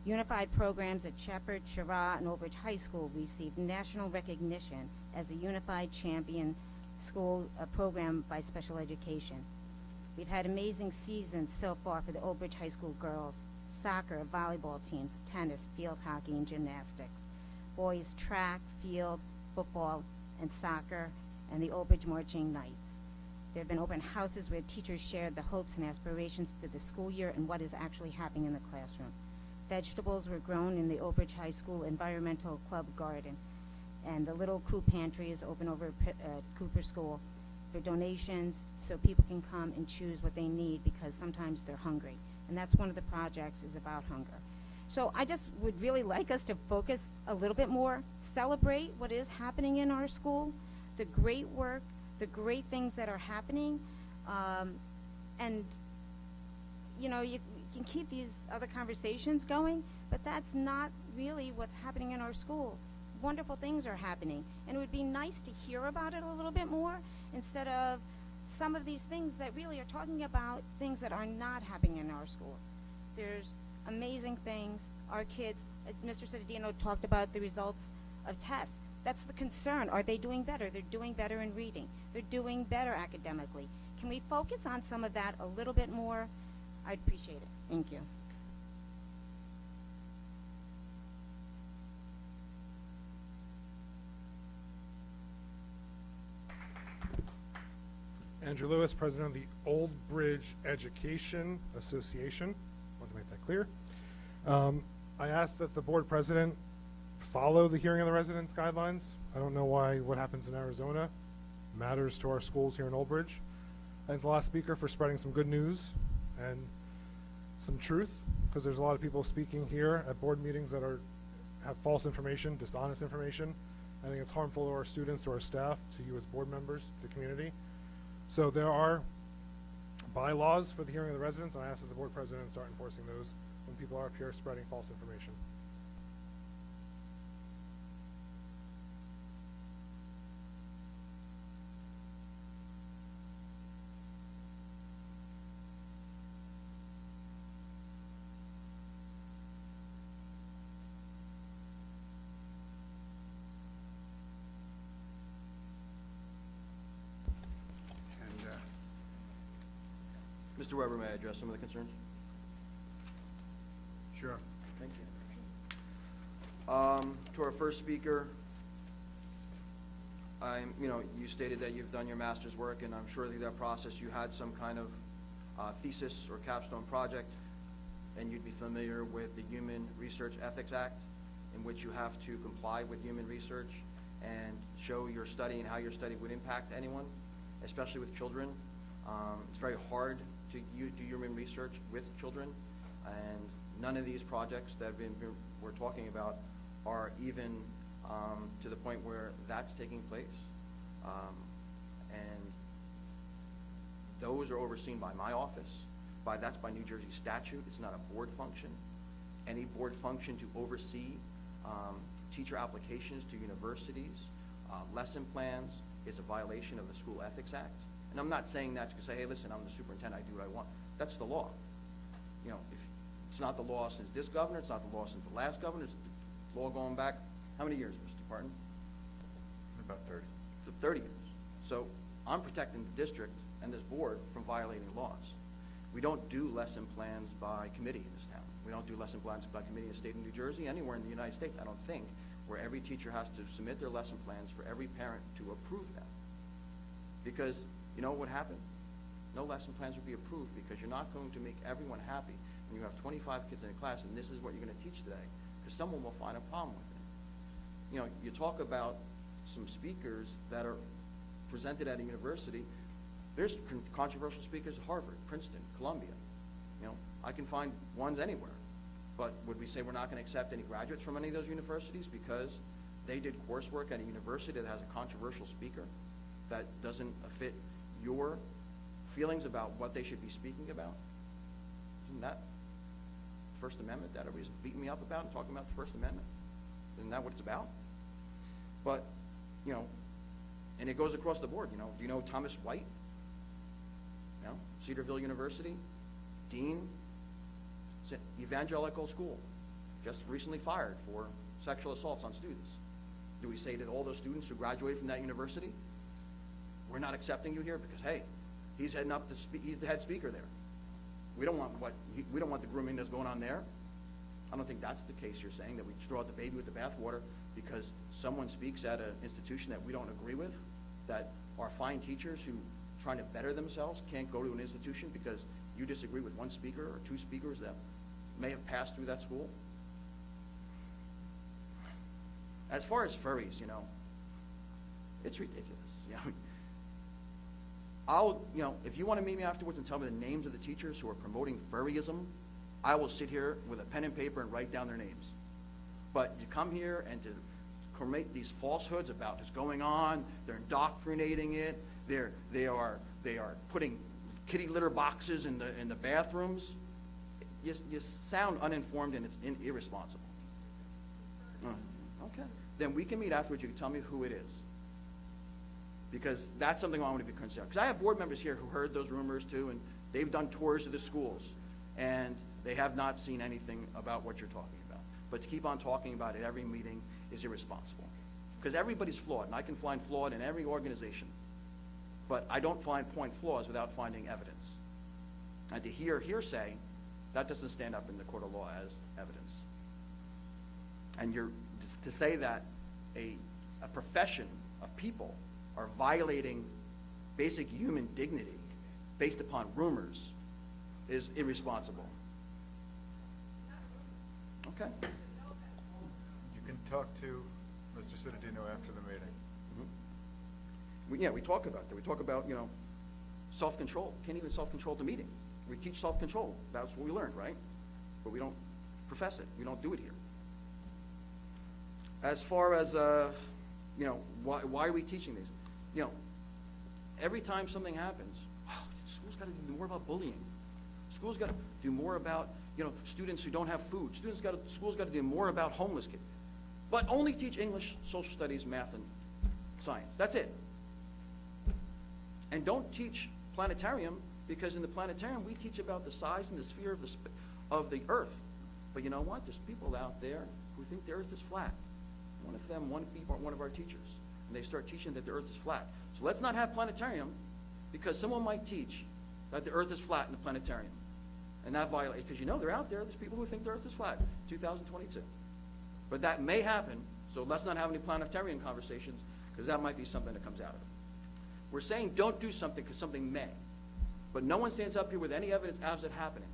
Unified programs at Shepherd, Chirra, and Oak Ridge High School received national recognition as a unified champion school program by special education. We've had amazing seasons so far for the Oak Ridge High School girls: soccer, volleyball teams, tennis, field hockey, and gymnastics. Boys track, field, football, and soccer, and the Oak Ridge Marching Knights. There have been open houses where teachers shared the hopes and aspirations for the school year and what is actually happening in the classroom. Vegetables were grown in the Oak Ridge High School Environmental Club garden, and the little Coop Pantry is open over at Cooper School for donations so people can come and choose what they need, because sometimes they're hungry. And that's one of the projects, is about hunger. So I just would really like us to focus a little bit more, celebrate what is happening in our school, the great work the great things that are happening, and you know, you can keep these other conversations going, but that's not really what's happening in our school. Wonderful things are happening, and it would be nice to hear about it a little bit more instead of some of these things that really are talking about things that are not happening in our schools. There's amazing things. Our kids, Mr. Citadino talked about the results of tests. That's the concern. Are they doing better? They're doing better in reading. They're doing better academically. Can we focus on some of that a little bit more? I'd appreciate it. Thank you. Andrew Lewis, President of the Old Bridge Education Association. Want to make that clear. I asked that the board president follow the hearing of the residents guidelines. I don't know why what happens in Arizona matters to our schools here in Old Bridge. Thanks the last speaker for spreading some good news and some truth, because there's a lot of people speaking here at board meetings that have false information, dishonest information. I think it's harmful to our students, to our staff, to you as board members, to the community. So there are bylaws for the hearing of the residents, and I ask that the board president start enforcing those when people are up here spreading false information. Mr. Weber, may I address some of the concerns? Sure. Thank you. To our first speaker, you stated that you've done your master's work, and I'm sure through that process you had some kind of thesis or capstone project, and you'd be familiar with the Human Research Ethics Act, in which you have to comply with human research and show your study and how your study would impact anyone, especially with children. It's very hard to do human research with children, and none of these projects that we're talking about are even to the point where that's taking place. And those are overseen by my office. That's by New Jersey statute. It's not a board function. Any board function to oversee teacher applications to universities, lesson plans, is a violation of the School Ethics Act. And I'm not saying that to say, hey, listen, I'm the superintendent, I do what I want. That's the law. If it's not the law since this governor, it's not the law since the last governor, it's the law going back, how many years, Mr. Parton? About 30. 30 years. So I'm protecting the district and this board from violating laws. We don't do lesson plans by committee in this town. We don't do lesson plans by committee in the state of New Jersey, anywhere in the United States, I don't think, where every teacher has to submit their lesson plans for every parent to approve them. Because you know what would happen? No lesson plans would be approved, because you're not going to make everyone happy when you have 25 kids in a class and this is what you're going to teach today, because someone will find a problem with it. You talk about some speakers that are presented at a university. There's controversial speakers at Harvard, Princeton, Columbia. I can find ones anywhere. But would we say we're not going to accept any graduates from any of those universities because they did coursework at a university that has a controversial speaker that doesn't fit your feelings about what they should be speaking about? Isn't that First Amendment that everybody's beating me up about and talking about the First Amendment? Isn't that what it's about? But, and it goes across the board. Do you know Thomas White? Cedarville University, dean, evangelical school, just recently fired for sexual assaults on students. Do we say to all those students who graduated from that university, we're not accepting you here because, hey, he's heading up he's the head speaker there. We don't want the grooming that's going on there. I don't think that's the case you're saying, that we throw out the baby with the bathwater because someone speaks at an institution that we don't agree with, that our fine teachers who trying to better themselves can't go to an institution because you disagree with one speaker or two speakers that may have passed through that school. As far as furries, it's ridiculous. If you want to meet me afterwards and tell me the names of the teachers who are promoting furryism, I will sit here with a pen and paper and write down their names. But you come here and to create these falsehoods about what's going on, they're indoctrinating it, They are putting kitty litter boxes in the bathrooms. You sound uninformed and it's irresponsible. Okay, then we can meet afterwards. You can tell me who it is, because that's something I want to be concerned. Because I have board members here who heard those rumors too, and they've done tours of the schools, and they have not seen anything about what you're talking about. But to keep on talking about it every meeting is irresponsible, because everybody's flawed, and I can find flawed in every organization, but I don't point flaws without finding evidence. And to hear hearsay, that doesn't stand up in the court of law as evidence. And to say that a profession of people are violating basic human dignity based upon rumors is irresponsible. Okay. You can talk to Mr. Cittadino after the meeting. We talk about that. We talk about, self-control. Can't even self-control the meeting. We teach self-control. That's what we learned, right? But we don't profess it. We don't do it here. As far as, why are we teaching these? Every time something happens, school's got to do more about bullying. School's got to do more about, students who don't have food. School's got to do more about homeless kids. But only teach English, social studies, math, and science. That's it. And don't teach planetarium, because in the planetarium we teach about the size and the sphere of the Earth. But you know what? There's people out there who think the Earth is flat. One of them want to be one of our teachers, and they start teaching that the Earth is flat. So let's not have planetarium, because someone might teach that the Earth is flat in the planetarium, and that violates, because they're out there. There's people who think the Earth is flat. 2022, but that may happen. So let's not have any planetarium conversations, because that might be something that comes out of it. We're saying don't do something because something may, but no one stands up here with any evidence as it happening.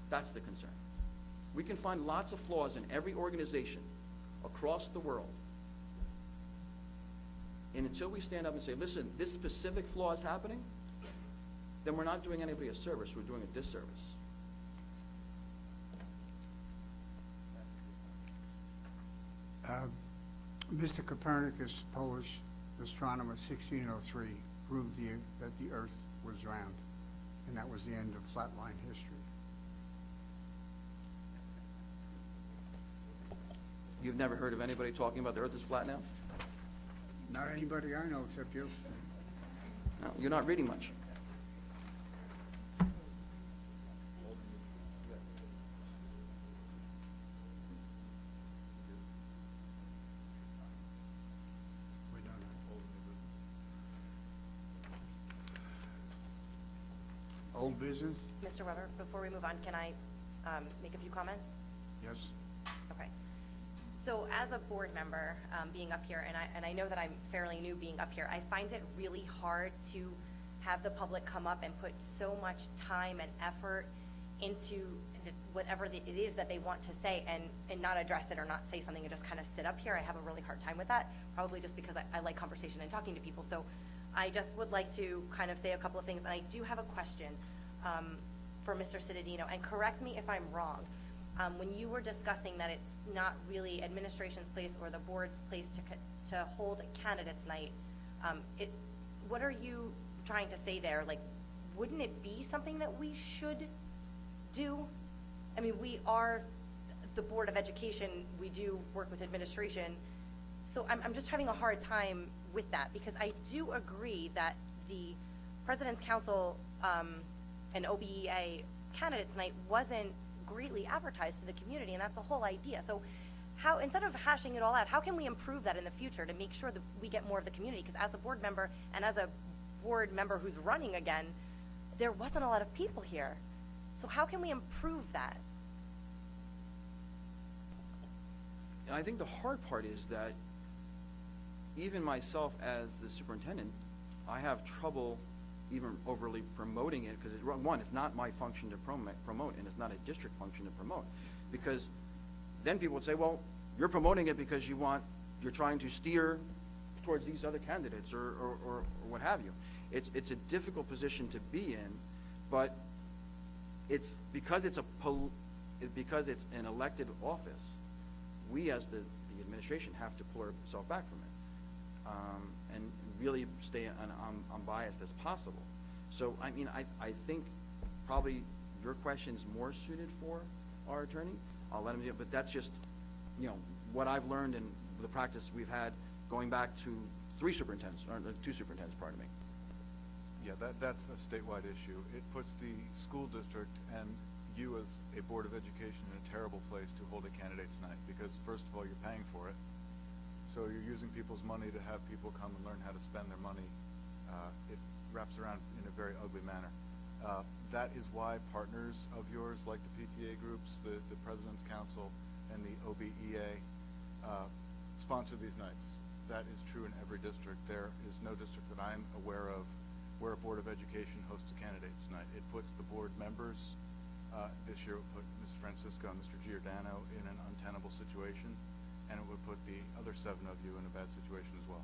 That's the concern. We can find lots of flaws in every organization across the world. And until we stand up and say, listen, this specific flaw is happening, then we're not doing anybody a service, we're doing a disservice. Mr. Copernicus, Polish astronomer, 1603, proved that the Earth was round, and that was the end of flatline history. You've never heard of anybody talking about the Earth is flat now? Not anybody I know except you. No, you're not reading much. Old business? Mr. Weber, before we move on, can I make a few comments? Yes. Okay. So as a board member, being up here, and I know that I'm fairly new being up here, I find it really hard to have the public come up and put so much time and effort into whatever it is that they want to say, and not address it or not say something and just kind of sit up here. I have a really hard time with that, probably just because I like conversation and talking to people. So I just would like to kind of say a couple of things, and I do have a question for Mr. Cittadino, and correct me if I'm wrong. When you were discussing that it's not really administration's place or the board's place to hold a candidates night, what are you trying to say there? Like, wouldn't it be something that we should do? I mean, we are the Board of Education. We do work with administration. So I'm just having a hard time with that, because I do agree that the President's Council and OBEA candidates night wasn't greatly advertised to the community, and that's the whole idea. So how, instead of hashing it all out, how can we improve that in the future to make sure that we get more of the community? Because as a board member and as a board member who's running again, there wasn't a lot of people here. So how can we improve that? And I think the hard part is that even myself as the superintendent, I have trouble even overly promoting it, because one, it's not my function to promote, and it's not a district function to promote, because then people would say, well, you're promoting it because you're trying to steer towards these other candidates or what have you. It's a difficult position to be in, but it's because it's an elected office, we as the administration have to pull ourselves back from it. and really stay unbiased as possible. So, I mean, I think probably your question's more suited for our attorney. I'll let him do it, but that's just, you know, what I've learned and the practice we've had going back to two superintendents, pardon me. Yeah, that's a statewide issue. It puts the school district and you as a Board of Education in a terrible place to hold a candidates night, because first of all, you're paying for it. So you're using people's money to have people come and learn how to spend their money. It wraps around in a very ugly manner. That is why partners of yours, like the PTA groups, the President's Council, and the OBEA, sponsor these nights. That is true in every district. There is no district that I'm aware of where a Board of Education hosts a candidates night. It puts the board members, this year it would put Ms. Francisco and Mr. Giordano in an untenable situation, and it would put the other 7 of you in a bad situation as well.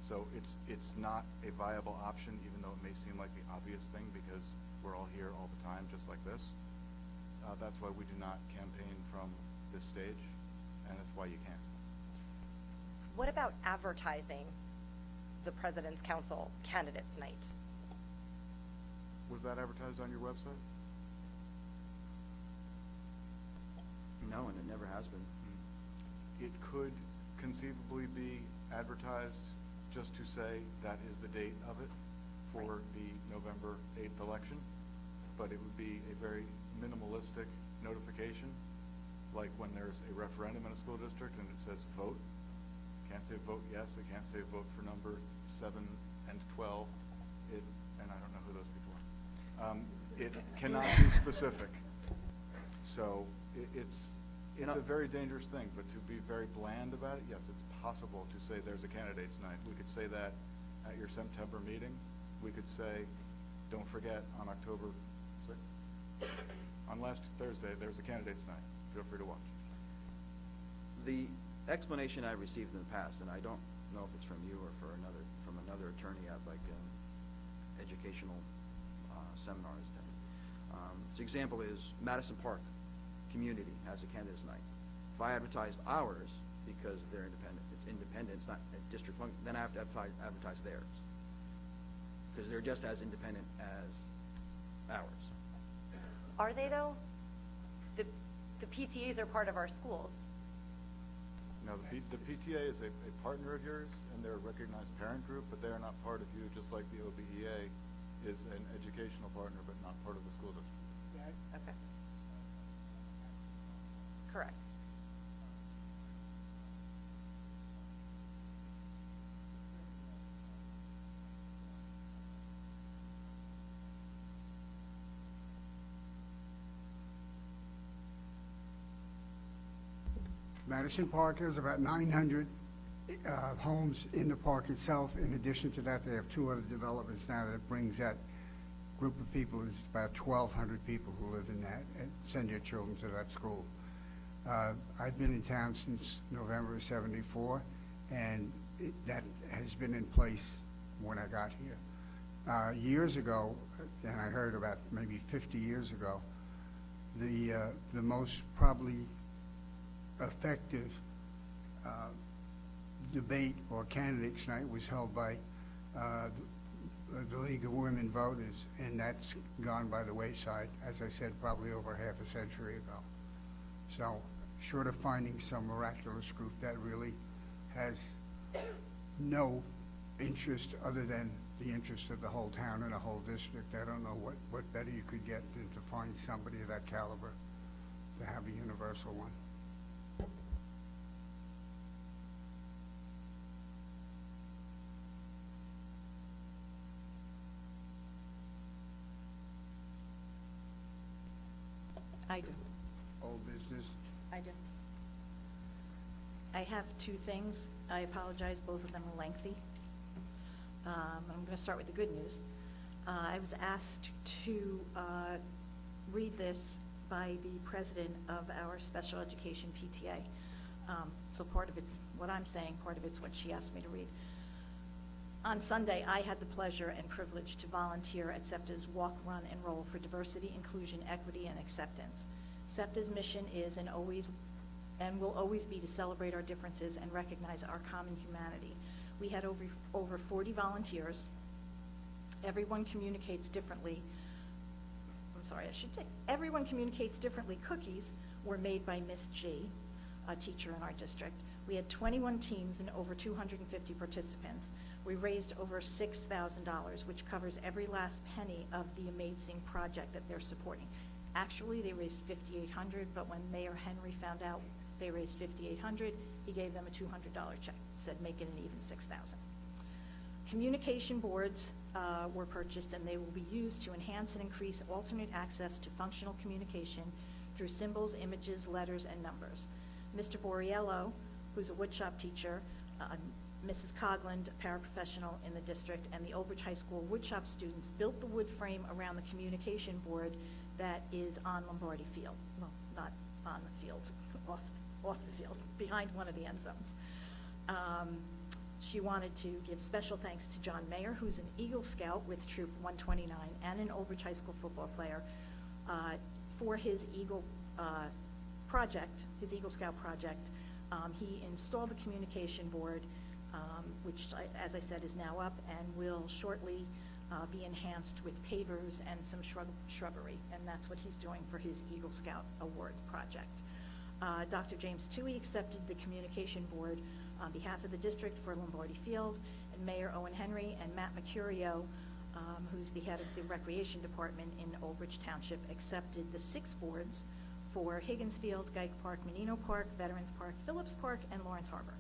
So it's not a viable option, even though it may seem like the obvious thing, because we're all here all the time, just like this. That's why we do not campaign from this stage, and that's why you can't. What about advertising the President's Council Candidates Night? Was that advertised on your website? No, and it never has been. It could conceivably be advertised just to say that is the date of it for the November 8th election, but it would be a very minimalistic notification, like when there's a referendum in a school district and it says vote. Can't say vote yes, it can't say vote for number 7 and 12, and I don't know who those people are. It cannot be specific. So it's a very dangerous thing, but to be very bland about it, yes, it's possible to say there's a candidates night. We could say that at your September meeting. We could say, don't forget, on October 6th, on last Thursday, there's a candidates night. Feel free to watch. The explanation I received in the past, and I don't know if it's from you or from another attorney at like educational seminars. So example is Madison Park Community has a candidates night. If I advertise ours, because they're independent, it's not a district function, then I have to advertise theirs, because they're just as independent as ours. Are they though? The PTAs are part of our schools. No, the PTA is a partner of yours, and they're a recognized parent group, but they are not part of you, just like the OBEA is an educational partner, but not part of the school district. Okay. Correct. Madison Park has about 900 homes in the park itself. In addition to that, they have 2 other developments now that brings that group of people. It's about 1,200 people who live in that and send your children to that school. I've been in town since November of '74, and that has been in place when I got here. Years ago, and I heard about maybe 50 years ago, the most probably effective debate or candidates night was held by the League of Women Voters, and that's gone by the wayside, as I said, probably over half a century ago. So, short of finding some miraculous group that really has no interest other than the interest of the whole town and the whole district, I don't know what better you could get than to find somebody of that caliber to have a universal one. I do. Old business. I do. I have 2 things. I apologize, both of them are lengthy. I'm going to start with the good news. I was asked to read this by the president of our special education PTA. So part of it's what I'm saying, part of it's what she asked me to read. On Sunday, I had the pleasure and privilege to volunteer at SEPTA's Walk, Run, and Roll for Diversity, Inclusion, Equity, and Acceptance. SEPTA's mission is and will always be to celebrate our differences and recognize our common humanity. We had over 40 volunteers. Everyone communicates differently. I'm sorry, I should say, everyone communicates differently. Cookies were made by Miss G, a teacher in our district. We had 21 teams and over 250 participants. We raised over $6,000, which covers every last penny of the amazing project that they're supporting. Actually, they raised $5,800, but when Mayor Henry found out they raised $5,800, he gave them a $200 check, said make it an even $6,000. Communication boards were purchased, and they will be used to enhance and increase alternate access to functional communication through symbols, images, letters, and numbers. Mr. Borriello, who's a woodshop teacher, Mrs. Cogland, a paraprofessional in the district, and the Old Bridge High School woodshop students built the wood frame around the communication board that is on Lombardi Field. Well, not on the field, off the field, behind one of the end zones. She wanted to give special thanks to John Mayer, who's an Eagle Scout with Troop 129 and an Old Bridge High School football player, for his Eagle project, his Eagle Scout project. He installed the communication board, which, as I said, is now up and will shortly be enhanced with pavers and some shrubbery, and that's what he's doing for his Eagle Scout Award project. Dr. James Toohey accepted the communication board on behalf of the district for Lombardi Field, and Mayor Owen Henry and Matt Mercurio, who's the head of the Recreation Department in Old Bridge Township, accepted the 6 boards for Higgins Field, Geik Park, Menino Park, Veterans Park, Phillips Park, and Lawrence Harbor.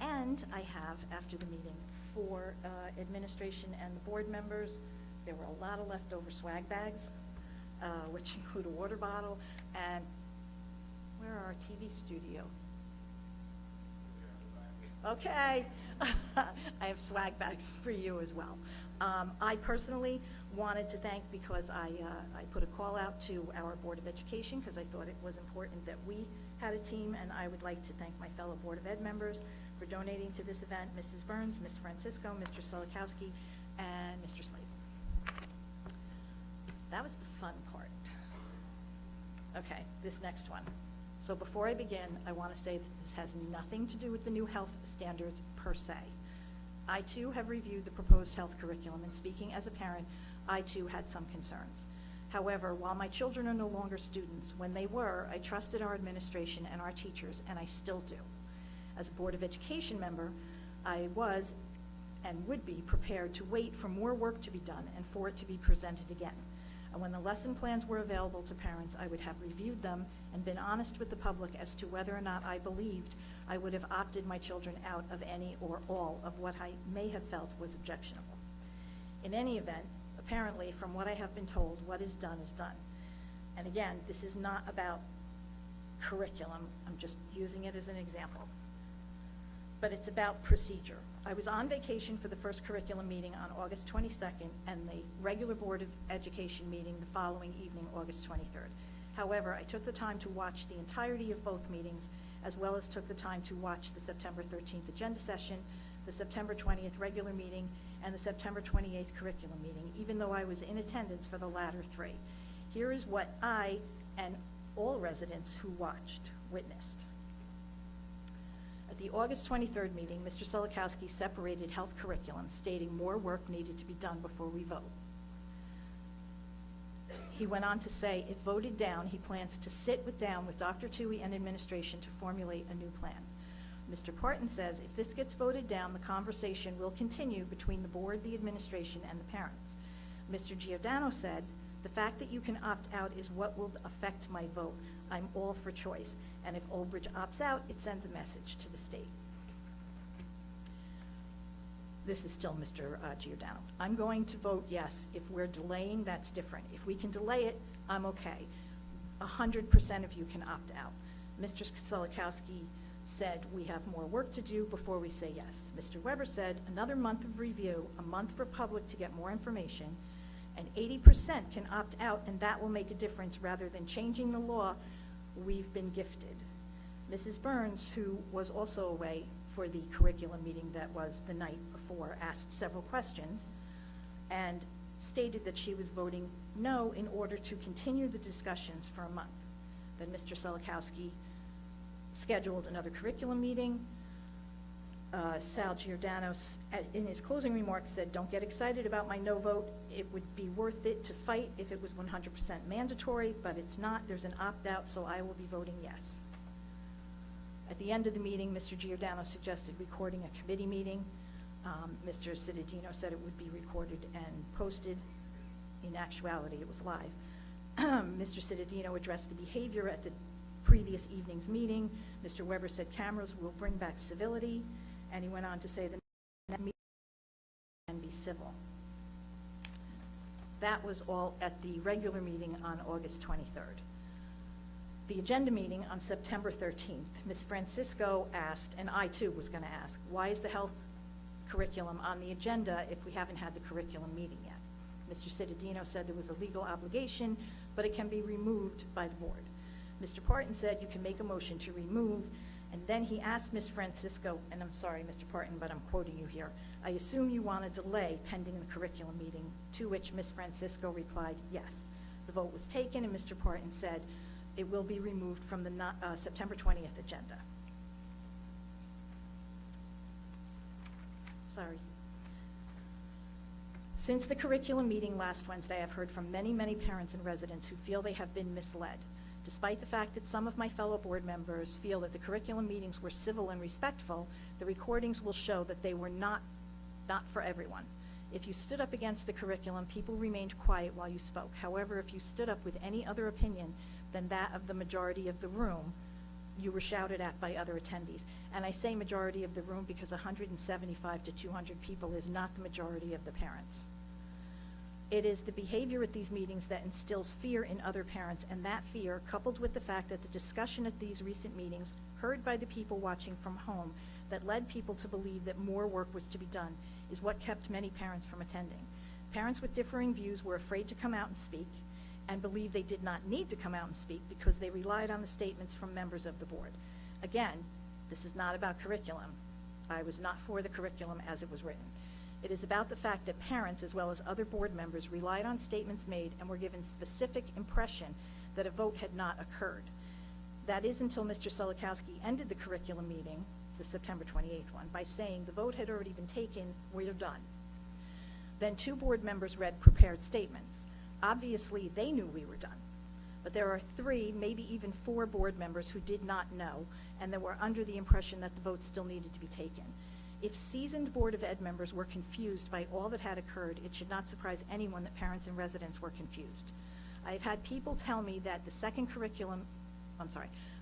And I have, after the meeting, for administration and the board members, there were a lot of leftover swag bags, which include a water bottle, and where are our TV studio? Okay, I have swag bags for you as well. I personally wanted to thank, because I put a call out to our Board of Education because I thought it was important that we had a team, and I would like to thank my fellow Board of Ed members for donating to this event, Mrs. Burns, Ms. Francisco, Mr. Solikowski, and Mr. Slade. That was the fun part. Okay, this next one. So before I begin, I want to say that this has nothing to do with the new health standards per se. I too have reviewed the proposed health curriculum, and speaking as a parent, I too had some concerns. However, while my children are no longer students, when they were, I trusted our administration and our teachers, and I still do. As a Board of Education member, I was and would be prepared to wait for more work to be done and for it to be presented again. And when the lesson plans were available to parents, I would have reviewed them and been honest with the public as to whether or not I believed I would have opted my children out of any or all of what I may have felt was objectionable. In any event, apparently, from what I have been told, what is done is done. And again, this is not about curriculum. I'm just using it as an example. But it's about procedure. I was on vacation for the first curriculum meeting on August 22nd and the regular Board of Education meeting the following evening, August 23rd. However, I took the time to watch the entirety of both meetings, as well as took the time to watch the September 13th agenda session, the September 20th regular meeting, and the September 28th curriculum meeting, even though I was in attendance for the latter 3. Here is what I and all residents who watched witnessed. At the August 23rd meeting, Mr. Solikowski separated health curriculum, stating more work needed to be done before we vote. He went on to say, if voted down, he plans to sit down with Dr. Toohey and administration to formulate a new plan. Mr. Parton says, if this gets voted down, the conversation will continue between the board, the administration, and the parents. Mr. Giordano said, the fact that you can opt out is what will affect my vote. I'm all for choice. And if Old Bridge opts out, it sends a message to the state. This is still Mr. Giordano. I'm going to vote yes. If we're delaying, that's different. If we can delay it, I'm okay. 100% of you can opt out. Mr. Solikowski said we have more work to do before we say yes. Mr. Weber said another month of review, a month for public to get more information, and 80% can opt out, and that will make a difference rather than changing the law we've been gifted. Mrs. Burns, who was also away for the curriculum meeting that was the night before, asked several questions and stated that she was voting no in order to continue the discussions for a month. Then Mr. Solikowski scheduled another curriculum meeting, Sal Giordano, in his closing remarks, said, "Don't get excited about my no vote. It would be worth it to fight if it was 100% mandatory, but it's not. There's an opt-out, so I will be voting yes." At the end of the meeting, Mr. Giordano suggested recording a committee meeting. Mr. Cittadino said it would be recorded and posted. In actuality, it was live. Mr. Cittadino addressed the behavior at the previous evening's meeting. Mr. Weber said cameras will bring back civility, and he went on to say the next meeting can be civil. That was all at the regular meeting on August 23rd. The agenda meeting on September 13th, Ms. Francisco asked, and I too was going to ask, why is the health curriculum on the agenda if we haven't had the curriculum meeting yet? Mr. Cittadino said there was a legal obligation, but it can be removed by the board. Mr. Parton said you can make a motion to remove, and then he asked Ms. Francisco, and I'm sorry, Mr. Parton, but I'm quoting you here, "I assume you want to delay pending the curriculum meeting," to which Ms. Francisco replied, "Yes." The vote was taken, and Mr. Parton said it will be removed from the September 20th agenda. Sorry. Since the curriculum meeting last Wednesday, I've heard from many, many parents and residents who feel they have been misled. Despite the fact that some of my fellow board members feel that the curriculum meetings were civil and respectful, the recordings will show that they were not for everyone. If you stood up against the curriculum, people remained quiet while you spoke. However, if you stood up with any other opinion than that of the majority of the room, you were shouted at by other attendees. And I say majority of the room because 175 to 200 people is not the majority of the parents. It is the behavior at these meetings that instills fear in other parents, and that fear, coupled with the fact that the discussion at these recent meetings, heard by the people watching from home, that led people to believe that more work was to be done, is what kept many parents from attending. Parents with differing views were afraid to come out and speak, and believed they did not need to come out and speak because they relied on the statements from members of the board. Again, this is not about curriculum. I was not for the curriculum as it was written. It is about the fact that parents, as well as other board members, relied on statements made and were given specific impression that a vote had not occurred. That is until Mr. Solikowski ended the curriculum meeting, the September 28th one, by saying the vote had already been taken, we're done. Then 2 board members read prepared statements. Obviously, they knew we were done. But there are 3, maybe even 4 board members who did not know, and that were under the impression that the vote still needed to be taken. If seasoned Board of Ed members were confused by all that had occurred, it should not surprise anyone that parents and residents were confused. I've had people tell me that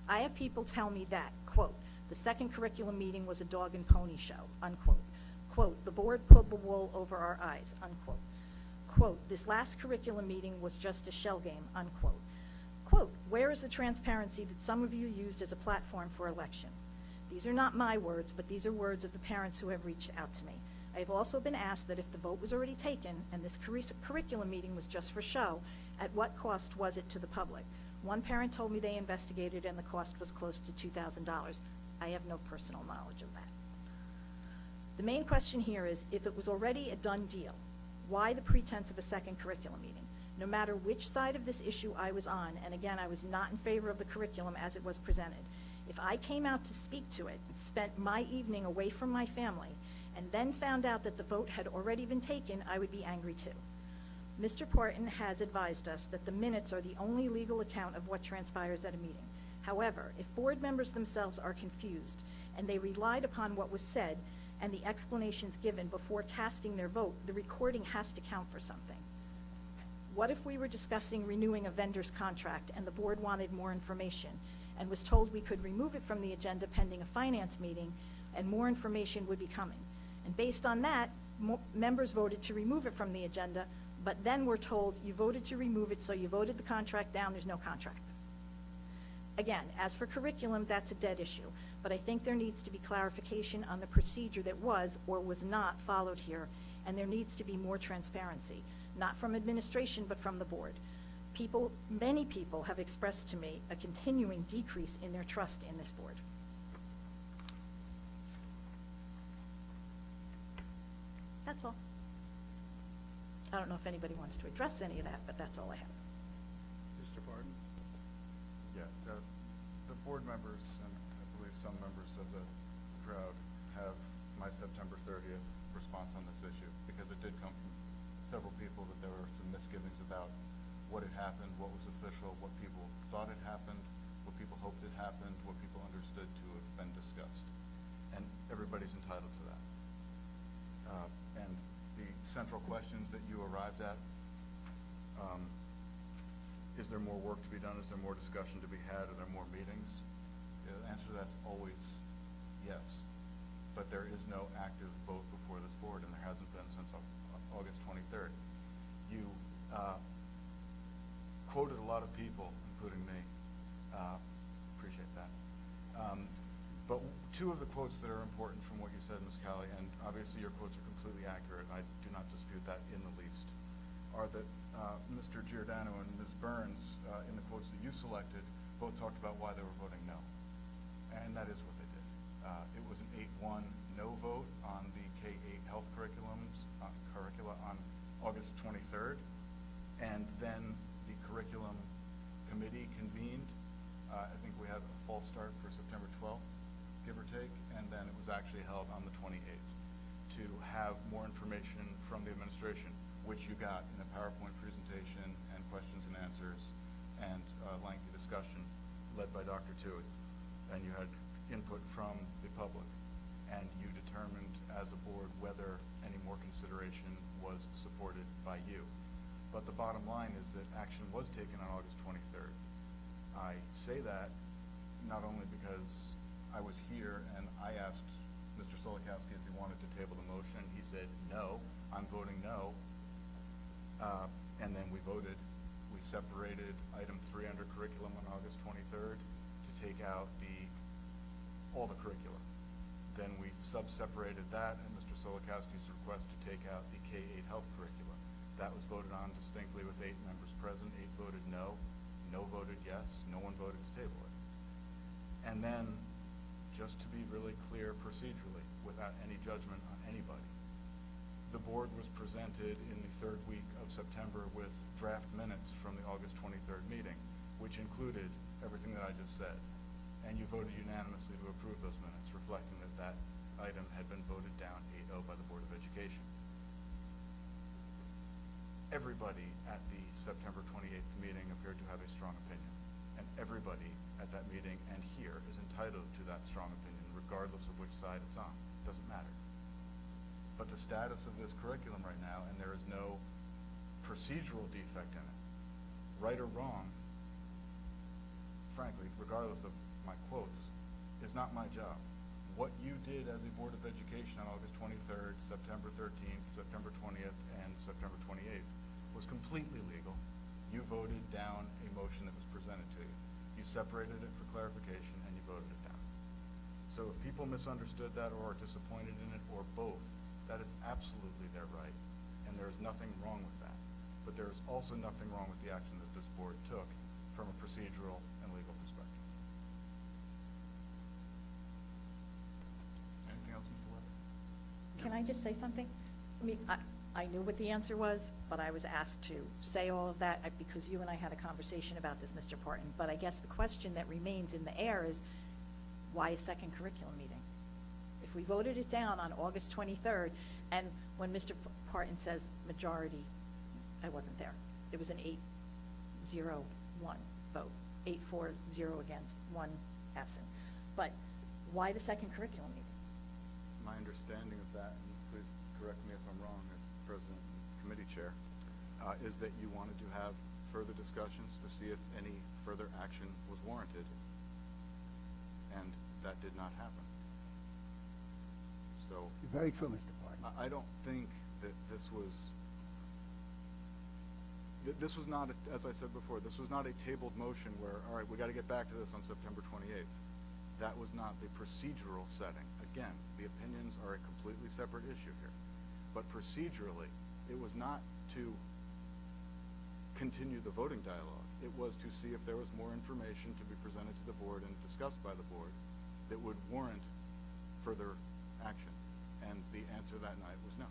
I have people tell me that, quote, the second curriculum meeting was a dog and pony show, unquote. Quote, the board pulled the wool over our eyes, unquote. Quote, this last curriculum meeting was just a shell game, unquote. Quote, where is the transparency that some of you used as a platform for election? These are not my words, but these are words of the parents who have reached out to me. I have also been asked that if the vote was already taken and this curriculum meeting was just for show, at what cost was it to the public? One parent told me they investigated and the cost was close to $2,000. I have no personal knowledge of that. The main question here is, if it was already a done deal, why the pretense of a second curriculum meeting? No matter which side of this issue I was on, and again, I was not in favor of the curriculum as it was presented, if I came out to speak to it and spent my evening away from my family and then found out that the vote had already been taken, I would be angry too. Mr. Parton has advised us that the minutes are the only legal account of what transpires at a meeting. However, if board members themselves are confused and they relied upon what was said and the explanations given before casting their vote, the recording has to count for something. What if we were discussing renewing a vendor's contract and the board wanted more information and was told we could remove it from the agenda pending a finance meeting and more information would be coming? And based on that, members voted to remove it from the agenda, but then we're told you voted to remove it, so you voted the contract down, there's no contract. Again, as for curriculum, that's a dead issue, but I think there needs to be clarification on the procedure that was or was not followed here, and there needs to be more transparency, not from administration, but from the board. Many people have expressed to me a continuing decrease in their trust in this board. That's all. I don't know if anybody wants to address any of that, but that's all I have. Mr. Barton? Yeah, the board members, and I believe some members of the crowd, have my September 30th response on this issue, because it did come from several people that there were some misgivings about what had happened, what was official, what people thought had happened, what people hoped had happened, what people understood to have been discussed. And everybody's entitled to that. And the central questions that you arrived at, is there more work to be done? Is there more discussion to be had? Are there more meetings? The answer to that's always yes. But there is no active vote before this board, and there hasn't been since August 23rd. You quoted a lot of people, including me. Appreciate that. But two of the quotes that are important from what you said, Ms. Cowley, and obviously your quotes are completely accurate, I do not dispute that in the least, are that Mr. Giordano and Ms. Burns, in the quotes that you selected, both talked about why they were voting no. And that is what they did. It was an 8-1 no vote on the K-8 health curricula on August 23rd. And then the curriculum committee convened. I think we had a false start for September 12th, give or take, and then it was actually held on the 28th to have more information from the administration, which you got in a PowerPoint presentation and questions and answers and lengthy discussion led by Dr. Tui. And you had input from the public, and you determined as a board whether any more consideration was supported by you. But the bottom line is that action was taken on August 23rd. I say that not only because I was here and I asked Mr. Solikowski if he wanted to table the motion. He said, no, I'm voting no. And then we voted. We separated item 3 under curriculum on August 23rd to take out all the curricula. Then we sub-separated that and Mr. Solikowski's request to take out the K-8 health curricula. That was voted on distinctly with 8 members present. 8 voted no, no voted yes, no one voted to table it. And then, just to be really clear procedurally, without any judgment on anybody, the board was presented in the 3rd week of September with draft minutes from the August 23rd meeting, which included everything that I just said. And you voted unanimously to approve those minutes, reflecting that that item had been voted down 8-0 by the Board of Education. Everybody at the September 28th meeting appeared to have a strong opinion. And everybody at that meeting and here is entitled to that strong opinion, regardless of which side it's on. It doesn't matter. But the status of this curriculum right now, and there is no procedural defect in it, right or wrong, frankly, regardless of my quotes, is not my job. What you did as a Board of Education on August 23rd, September 13th, September 20th, and September 28th was completely legal. You voted down a motion that was presented to you. You separated it for clarification, and you voted it down. So if people misunderstood that or are disappointed in it or both, that is absolutely their right, and there is nothing wrong with that. But there is also nothing wrong with the action that this board took from a procedural and legal perspective. Anything else, Mr. Weber? Can I just say something? I mean, I knew what the answer was, but I was asked to say all of that because you and I had a conversation about this, Mr. Parton. But I guess the question that remains in the air is, why a second curriculum meeting? If we voted it down on August 23rd, and when Mr. Parton says majority, I wasn't there. It was an 8-0-1 vote, 8-4-0 against, 1 absent. But why the second curriculum meeting? My understanding of that, and please correct me if I'm wrong as President and Committee Chair, is that you wanted to have further discussions to see if any further action was warranted, and that did not happen. So Very true, Mr. Parton. I don't think that this was not, as I said before, this was not a tabled motion where, all right, we got to get back to this on September 28th. That was not the procedural setting. Again, the opinions are a completely separate issue here. But procedurally, it was not to continue the voting dialogue. It was to see if there was more information to be presented to the board and discussed by the board that would warrant further action. And the answer that night was no.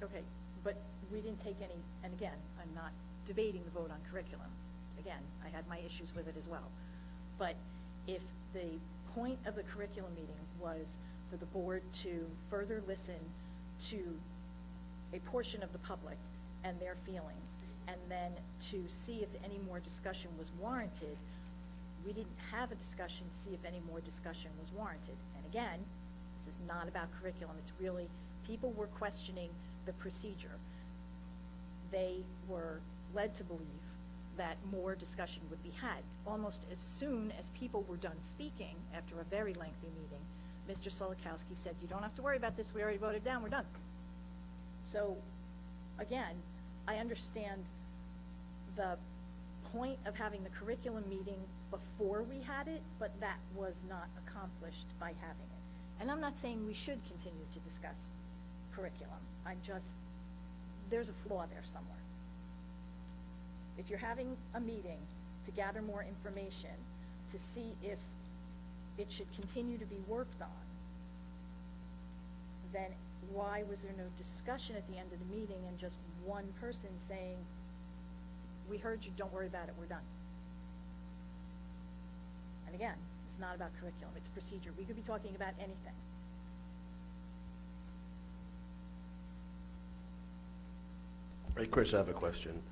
Okay, but we didn't take any, and again, I'm not debating the vote on curriculum. Again, I had my issues with it as well. But if the point of the curriculum meeting was for the board to further listen to a portion of the public and their feelings, and then to see if any more discussion was warranted. We didn't have a discussion to see if any more discussion was warranted. And again, this is not about curriculum. It's really, people were questioning the procedure. They were led to believe that more discussion would be had. Almost as soon as people were done speaking, after a very lengthy meeting, Mr. Solikowski said, "You don't have to worry about this, we already voted down, we're done." So, again, I understand the point of having the curriculum meeting before we had it, but that was not accomplished by having it. And I'm not saying we should continue to discuss curriculum. I'm just, there's a flaw there somewhere. If you're having a meeting to gather more information, to see if it should continue to be worked on, then why was there no discussion at the end of the meeting and just one person saying, "We heard you, don't worry about it, we're done"? And again, it's not about curriculum, it's procedure. We could be talking about anything. Hey, Chris, I have a question,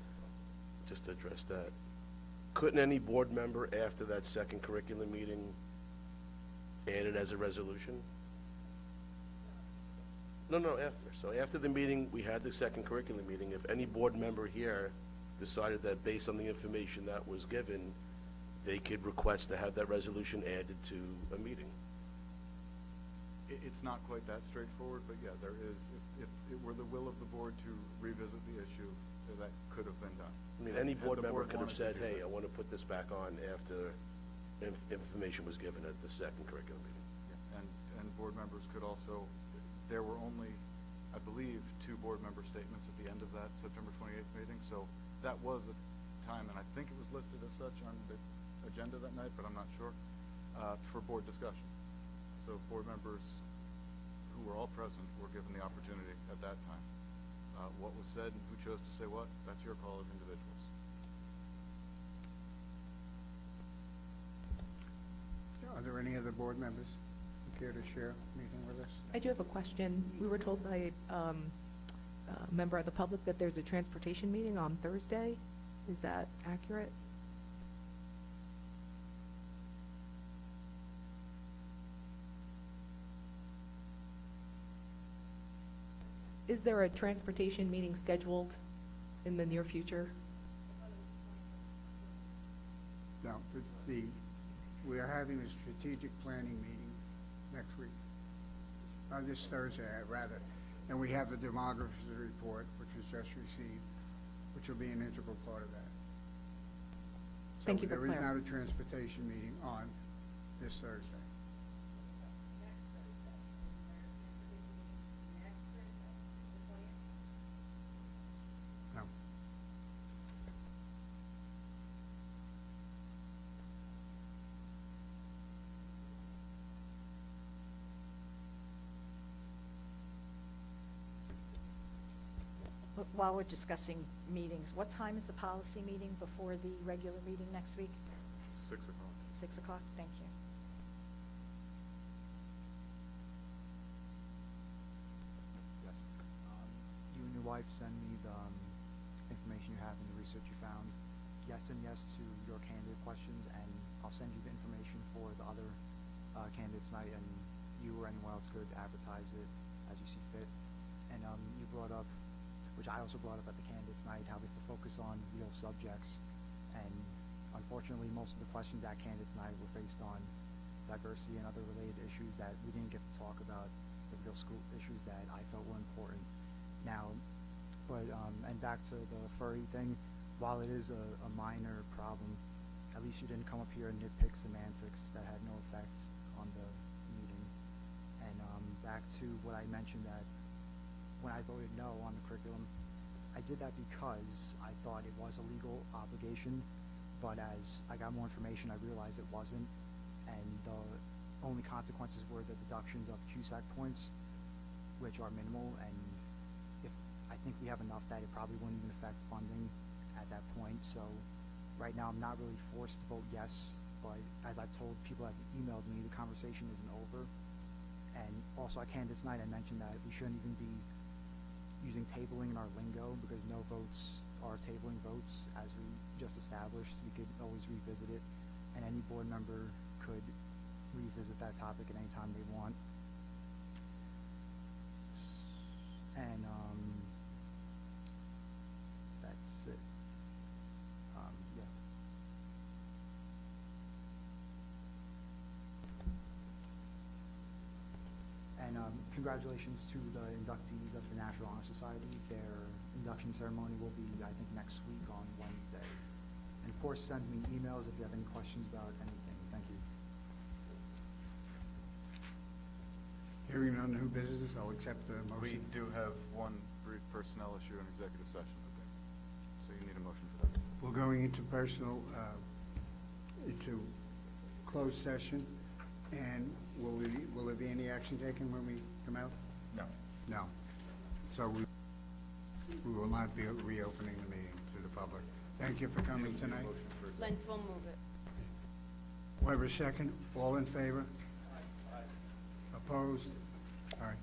just to address that. Couldn't any board member, after that second curriculum meeting, add it as a resolution? No, after. So after the meeting, we had the second curriculum meeting. If any board member here decided that based on the information that was given, they could request to have that resolution added to a meeting. It's not quite that straightforward, but yeah, there is, if it were the will of the board to revisit the issue, that could have been done. I mean, any Had board the member board could have wanted to said, do hey, that. I want to put this back on after information was given at the second curriculum meeting. Yeah, and board members could also, there were only, I believe, 2 board member statements at the end of that September 28th meeting, so that was a time, and I think it was listed as such on the agenda that night, but I'm not sure, for board discussion. So board members who were all present were given the opportunity at that time. What was said and who chose to say what, that's your call as individuals. Are there any other board members who care to share anything with us? I do have a question. We were told by a member of the public that there's a transportation meeting on Thursday. Is that accurate? Is there a transportation meeting scheduled in the near future? No, we are having a strategic planning meeting next week, this Thursday, rather. And we have the demography report, which was just received, which will be an integral part of that. Thank you for There is not clarifying. a transportation meeting on this Thursday. No. While we're discussing meetings, what time is the policy meeting before the regular meeting next week? 6 o'clock. 6 o'clock, thank you. Yes. You and your wife send me the information you have and the research you found. Yes and yes to your candidate questions, and I'll send you the information for the other candidates night, and you or anyone else could advertise it as you see fit. And you brought up, which I also brought up at the candidates night, how we have to focus on real subjects. And unfortunately, most of the questions at candidates night were based on diversity and other related issues that we didn't get to talk about, the real school issues that I felt were important. Now, but, and back to the furry thing, while it is a minor problem, at least you didn't come up here and nitpick semantics that had no effect on the meeting. And back to what I mentioned, that when I voted no on the curriculum, I did that because I thought it was a legal obligation, but as I got more information, I realized it wasn't, and the only consequences were the deductions of CUSAC points, which are minimal, and if I think we have enough that it probably wouldn't even affect funding at that point. So right now I'm not really forced to vote yes, but as I've told people that have emailed me, the conversation isn't over, And also at candidates night, I mentioned that we shouldn't even be using tabling in our lingo because no votes are tabling votes, as we just established. We could always revisit it, and any board member could revisit that topic at any time they want. And that's it. Yeah. And congratulations to the inductees of the National Honor Society. Their induction ceremony will be, I think, next week on Wednesday. And of course, send me emails if you have any questions about anything. Thank you. Hearing none new business, I'll accept the We motion. do have one brief personnel issue in executive session, okay? So you need a motion for that. We're going into into closed session, and will there be any action taken when we come out? No. No. So we will not be reopening the meeting to the public. Thank you for coming tonight. Lent will move it. Weber, second. All in favor? Opposed? All right.